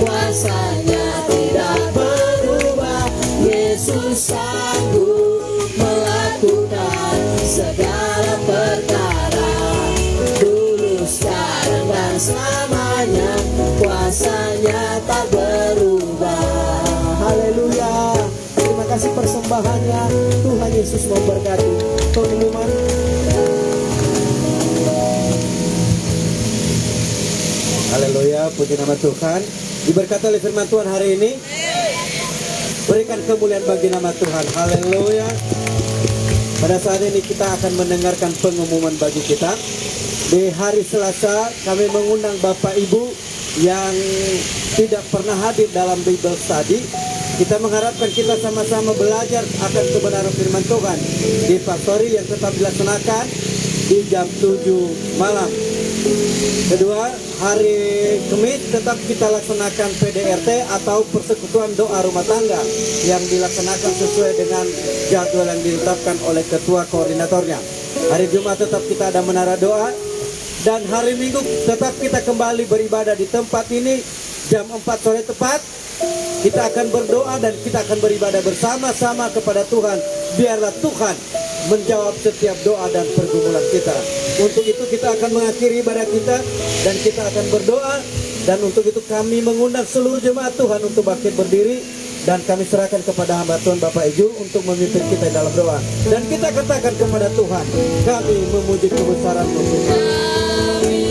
Kuasanya tidak berubah. Yesus sanggup melakukan segala perkara, dulu, sekarang, dan selamanya. Kuasanya tak berubah. Haleluya. Terima kasih persembahannya. Tuhan Yesus memberkati. Teman-teman, Haleluya, puji nama Tuhan. Diberkati oleh firman Tuhan hari ini. Berikan kemuliaan bagi nama Tuhan. Haleluya. Pada saat ini kita akan mendengarkan pengumuman bagi kita. Di hari Selasa kami mengundang Bapak Ibu yang tidak pernah hadir dalam Bible Study. Kita mengharapkan kita sama-sama belajar akan kebenaran firman Tuhan di pastori yang tetap dilaksanakan di jam 7 malam. Kedua, hari Kamis tetap kita laksanakan PDRT atau persekutuan doa rumah tangga yang dilaksanakan sesuai dengan jadwal yang ditetapkan oleh ketua koordinatornya. Hari Jumat tetap kita ada menara doa, dan hari Minggu tetap kita kembali beribadah di tempat ini jam 4 sore tepat. Kita akan berdoa dan kita akan beribadah bersama-sama kepada Tuhan. Biarlah Tuhan menjawab setiap doa dan pergumulan kita. Untuk itu kita akan mengakhiri ibadah kita dan kita akan berdoa. Dan untuk itu kami mengundang seluruh jemaat Tuhan untuk bangkit berdiri, dan kami serahkan kepada hamba Tuhan Bapak Eju untuk memimpin kita dalam doa. Dan kita katakan kepada Tuhan, kami memuji kebesaran-Mu Tuhan. kami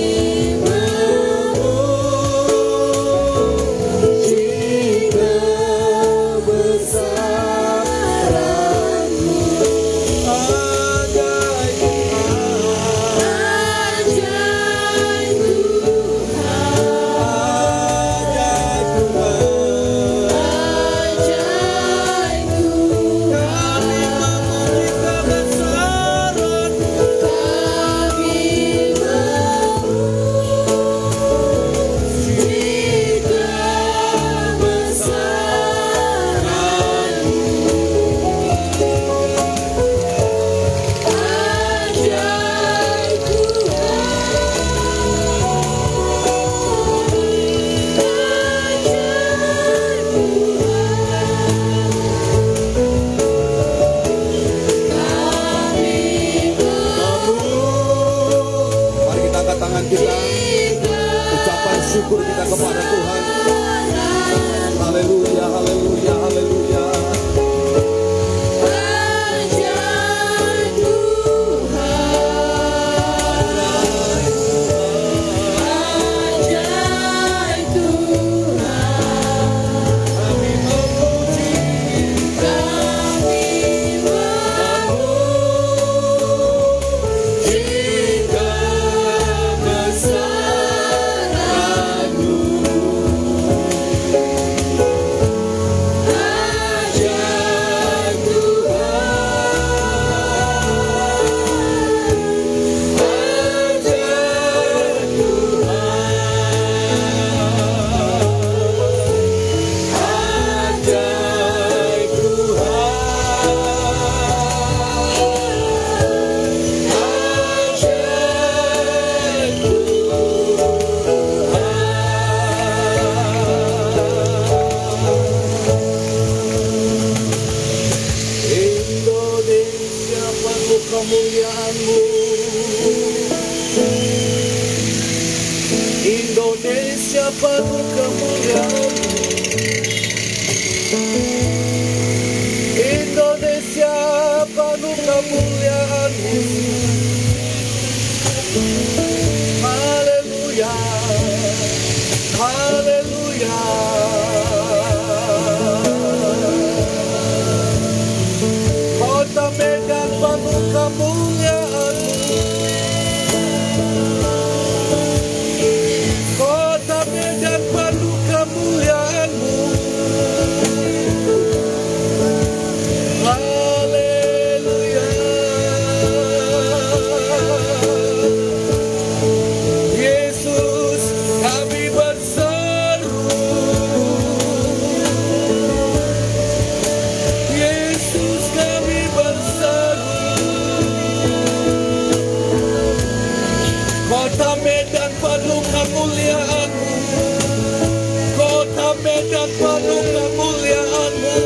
kemuliaan-Mu.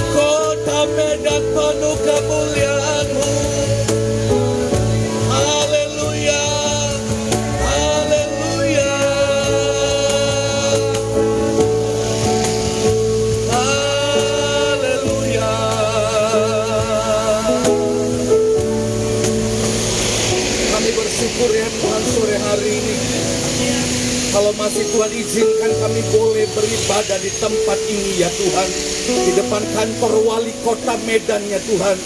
Kota Medan penuh kemuliaan-Mu. Haleluya. Haleluya. Haleluya. Kami bersyukur ya Tuhan sore hari ini. Kalau masih Tuhan izinkan kami boleh beribadah di tempat ini ya Tuhan. Di depan kantor wali kota Medan ya Tuhan.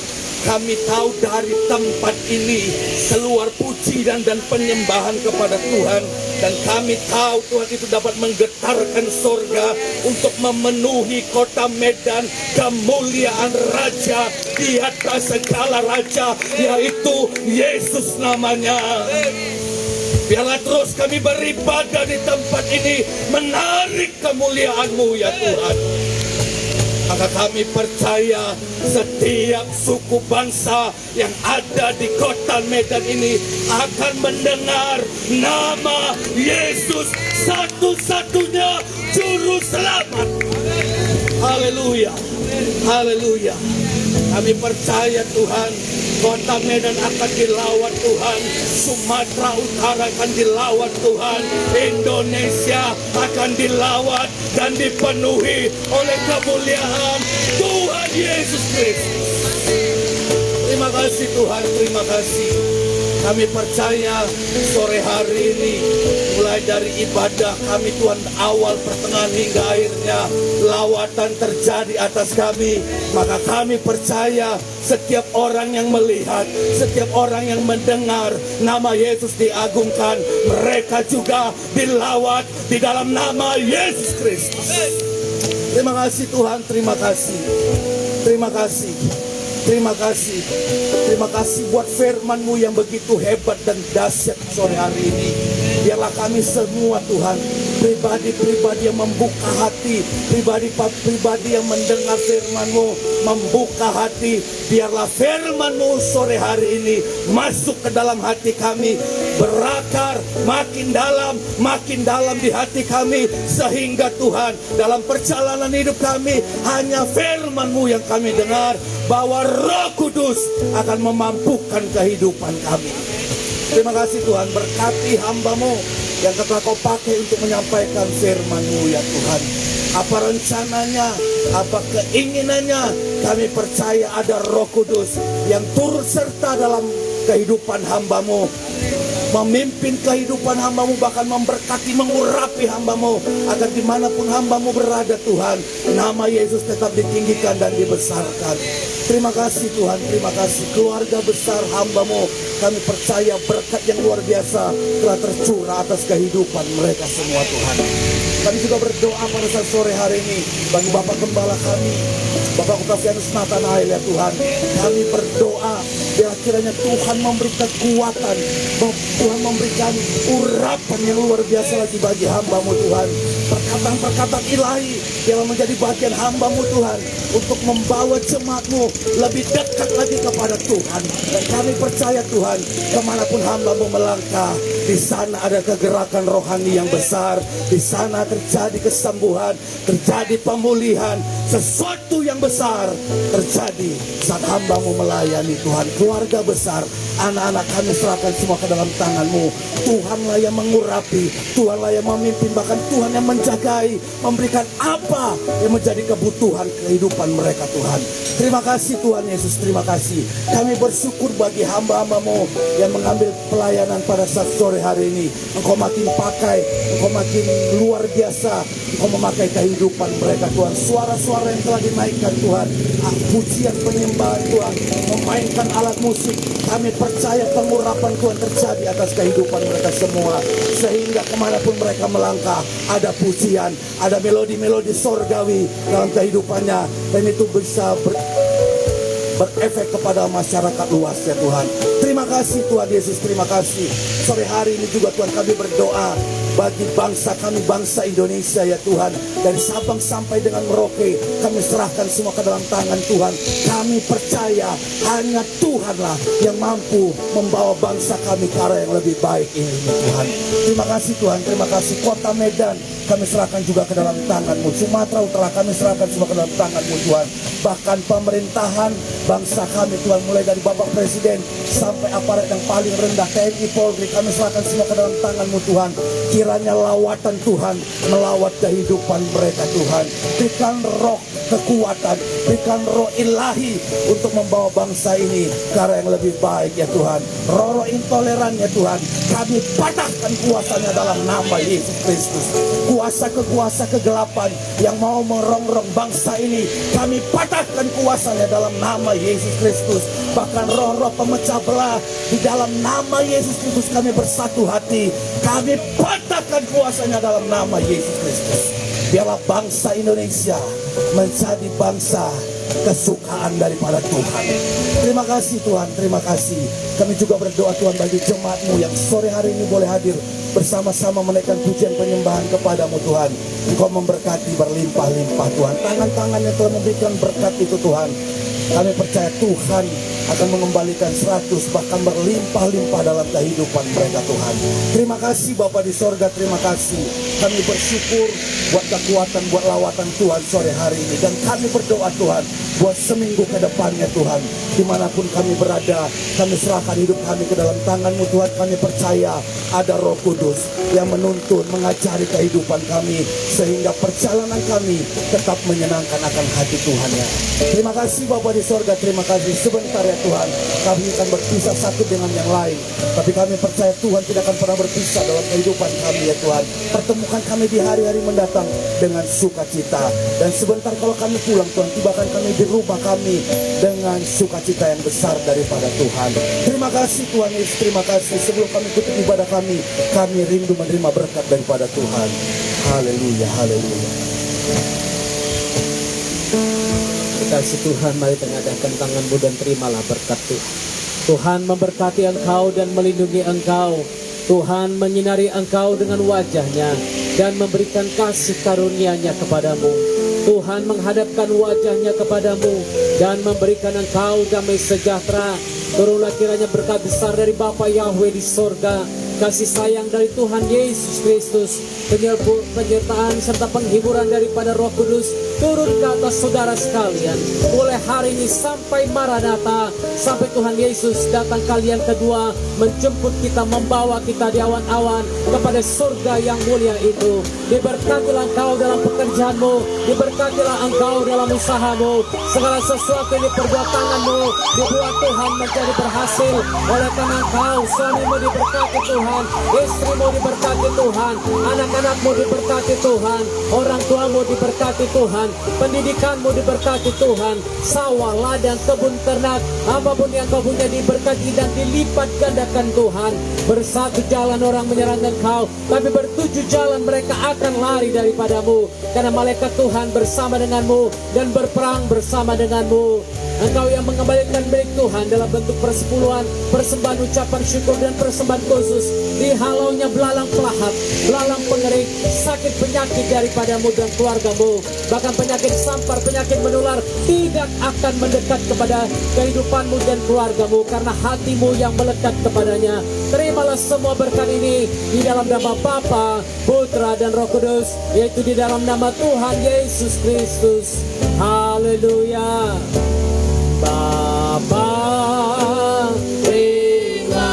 Kami tahu dari tempat ini keluar pujian dan penyembahan kepada Tuhan. Dan kami tahu Tuhan itu dapat menggetarkan sorga untuk memenuhi kota Medan kemuliaan Raja di atas segala Raja, yaitu Yesus namanya. Biarlah terus kami beribadah di tempat ini, menarik kemuliaan-Mu ya Tuhan. Maka kami percaya setiap suku bangsa yang ada di kota Medan ini akan mendengar nama Yesus, satu-satunya juru selamat. Haleluya. Haleluya. Kami percaya Tuhan, kota Medan akan dilawat Tuhan, Sumatera Utara akan dilawat Tuhan, Indonesia akan dilawat dan dipenuhi oleh kemuliaan Tuhan Yesus Kristus. Terima kasih Tuhan, terima kasih. Kami percaya sore hari ini, mulai dari ibadah kami Tuhan, awal, pertengahan hingga akhirnya, lawatan terjadi atas kami. Maka kami percaya setiap orang yang melihat, setiap orang yang mendengar nama Yesus diagungkan, mereka juga dilawat di dalam nama Yesus Kristus. Terima kasih Tuhan, terima kasih. Terima kasih. Terima kasih. Terima kasih buat firman-Mu yang begitu hebat dan dahsyat sore hari ini. Biarlah kami semua Tuhan, pribadi-pribadi yang membuka hati, pribadi-pribadi yang mendengar firman-Mu, membuka hati. Biarlah firman-Mu sore hari ini masuk ke dalam hati kami, berakar makin dalam di hati kami. Sehingga Tuhan, dalam perjalanan hidup kami, hanya firman-Mu yang kami dengar, bahwa Roh Kudus akan memampukan kehidupan kami. Terima kasih Tuhan, berkati hamba-Mu yang telah Kau pakai untuk menyampaikan firman-Mu ya Tuhan. Apa rencananya, apa keinginannya, kami percaya ada Roh Kudus yang turut serta dalam kehidupan hamba-Mu, memimpin kehidupan hamba-Mu, bahkan memberkati, mengurapi hamba-Mu, agar dimanapun hamba-Mu berada Tuhan, nama Yesus tetap ditinggikan dan dibesarkan. Terima kasih Tuhan, terima kasih. Keluarga besar hamba-Mu, kami percaya berkat yang luar biasa telah tercurah atas kehidupan mereka semua Tuhan. Kami juga berdoa pada saat sore hari ini bagi Bapak Gembala kami, Bapak Octavianus Nathanael ya Tuhan. Kami berdoa biar kiranya Tuhan memberikan kekuatan, Tuhan memberikan urapan yang luar biasa lagi bagi hamba-Mu Tuhan. Perkataan-perkataan ilahi yang menjadi bagian hamba-Mu Tuhan, untuk membawa jemaat-Mu lebih dekat lagi kepada Tuhan. Dan kami percaya Tuhan, kemanapun hamba-Mu melangkah, di sana ada kegerakan rohani yang besar. Di sana terjadi kesembuhan, terjadi pemulihan, sesuatu yang besar terjadi saat hamba-Mu melayani Tuhan. Keluarga besar, anak-anak kami serahkan semua ke dalam tangan-Mu. Tuhanlah yang mengurapi, Tuhanlah yang memimpin, bahkan Tuhan yang menjagai, memberikan apa yang menjadi kebutuhan kehidupan mereka Tuhan. Terima kasih Tuhan Yesus, terima kasih. Kami bersyukur bagi hamba-hamba-Mu yang mengambil pelayanan pada saat sore hari ini. Engkau makin pakai, Engkau makin luar biasa, Engkau memakai kehidupan mereka Tuhan. Suara-suara yang telah dinaikkan Tuhan, pujian penyembahan Tuhan, memainkan alat musik, kami percaya pengurapan Tuhan terjadi atas kehidupan mereka semua. Sehingga kemanapun mereka melangkah, ada pujian, ada melodi-melodi sorgawi dalam kehidupannya. Dan itu bisa berefek kepada masyarakat luas ya Tuhan. Terima kasih Tuhan Yesus, terima kasih. Sore hari ini juga Tuhan kami berdoa bagi bangsa kami, bangsa Indonesia ya Tuhan. Dari Sabang sampai dengan Merauke, kami serahkan semua ke dalam tangan Tuhan. Kami percaya hanya Tuhanlah yang mampu membawa bangsa kami ke arah yang lebih baik ini Tuhan. Terima kasih Tuhan, terima kasih. Kota Medan kami serahkan juga ke dalam tangan-Mu. Sumatera Utara kami serahkan semua ke dalam tangan-Mu Tuhan. Bahkan pemerintahan bangsa kami Tuhan, mulai dari Bapak Presiden sampai aparat yang paling rendah, TNI Polri, kami serahkan semua ke dalam tangan-Mu Tuhan. Kiranya lawatan Tuhan melawat kehidupan mereka Tuhan. Berikan roh kekuatan, berikan roh ilahi untuk membawa bangsa ini ke arah yang lebih baik ya Tuhan. Roh-roh intoleran ya Tuhan, kami patahkan kuasanya dalam nama Yesus Kristus. Kuasa kegelapan yang mau merongrong bangsa ini, kami patahkan kuasanya dalam nama Yesus Kristus. Bahkan roh-roh pemecah belah, di dalam nama Yesus Kristus kami bersatu hati, kami patahkan kuasanya dalam nama Yesus Kristus. Biarlah bangsa Indonesia menjadi bangsa kesukaan daripada Tuhan. Terima kasih Tuhan, terima kasih. Kami juga berdoa Tuhan bagi jemaat-Mu yang sore hari ini boleh hadir bersama-sama menaikkan pujian penyembahan kepadamu Tuhan. Engkau memberkati berlimpah-limpah Tuhan. Tangan-tangan yang telah memberikan berkat itu Tuhan, kami percaya Tuhan akan mengembalikan 100 bahkan berlimpah-limpah dalam kehidupan mereka Tuhan. Terima kasih Bapa di sorga, terima kasih. Kami bersyukur buat kekuatan, buat lawatan Tuhan sore hari ini. Dan kami berdoa Tuhan buat seminggu ke depannya Tuhan. Dimanapun kami berada, kami serahkan hidup kami ke dalam tangan-Mu Tuhan. Kami percaya ada Roh Kudus yang menuntun, mengajari kehidupan kami, sehingga perjalanan kami tetap menyenangkan akan hati Tuhan ya. Terima kasih Bapa di sorga, terima kasih. Sebentar ya Tuhan, kami akan berpisah satu dengan yang lain, tapi kami percaya Tuhan tidak akan pernah berpisah dalam kehidupan kami ya Tuhan. Pertemukan kami di hari-hari mendatang dengan sukacita. Dan sebentar kalau kami pulang Tuhan, tibakan kami di rumah kami dengan sukacita yang besar daripada Tuhan. Terima kasih Tuhan Yesus, terima kasih. Sebelum kami tutup ibadah kami rindu menerima berkat daripada Tuhan. Haleluya, haleluya. Kasih Tuhan, mari tengadahkan tangan-Mu dan terimalah berkat Tuhan. Tuhan memberkati engkau dan melindungi engkau. Tuhan menyinari engkau dengan wajah-Nya dan memberikan kasih karunia-Nya kepadamu. Tuhan menghadapkan wajah-Nya kepadamu dan memberikan engkau damai sejahtera. Turunlah kiranya berkat besar dari Bapa Yahweh di sorga, kasih sayang dari Tuhan Yesus Kristus, penyertaan serta penghiburan daripada Roh Kudus turun ke atas saudara sekalian mulai hari ini sampai Maranatha, sampai Tuhan Yesus datang kali yang kedua menjemput kita, membawa kita di awan-awan kepada surga yang mulia itu. Diberkatilah engkau dalam pekerjaanmu, diberkatilah engkau dalam usahamu, segala sesuatu yang diperbuat tanganmu dibuat Tuhan menjadi berhasil. Oleh karena engkau, suamimu diberkati Tuhan, istrimu diberkati Tuhan, anak-anakmu diberkati Tuhan, orang tuamu diberkati Tuhan, pendidikanmu diberkati Tuhan, sawah, ladang, kebun ternak, apapun yang kau punya diberkati dan dilipat gandakan Tuhan. Bersatu jalan orang menyerang engkau, tapi bertujuh jalan mereka akan lari daripadamu, karena malaikat Tuhan bersama denganmu dan berperang bersama denganmu. Engkau yang mengembalikan milik Tuhan dalam bentuk persepuluhan, persembahan ucapan syukur dan persembahan khusus. Dihalaunya belalang pelahat, belalang pengering, sakit penyakit daripadamu dan keluargamu. Bahkan penyakit sampar, penyakit menular tidak akan mendekat kepada kehidupanmu dan keluargamu, karena hatimu yang melekat kepadanya. Terimalah semua berkat ini di dalam nama Bapa, Putra dan Roh Kudus, yaitu di dalam nama Tuhan Yesus Kristus. Haleluya. Bapa, terima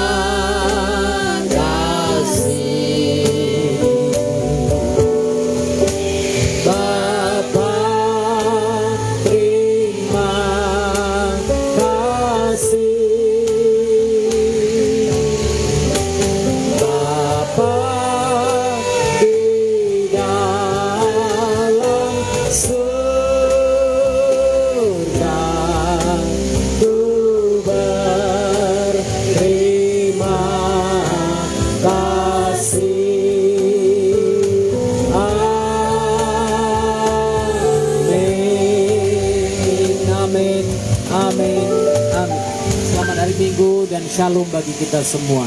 kasih. Bapa, terima kasih. Bapa di dalam surga, ku berterima kasih. Amin, amin, amin, amin. Selamat hari Minggu dan shalom bagi kita semua.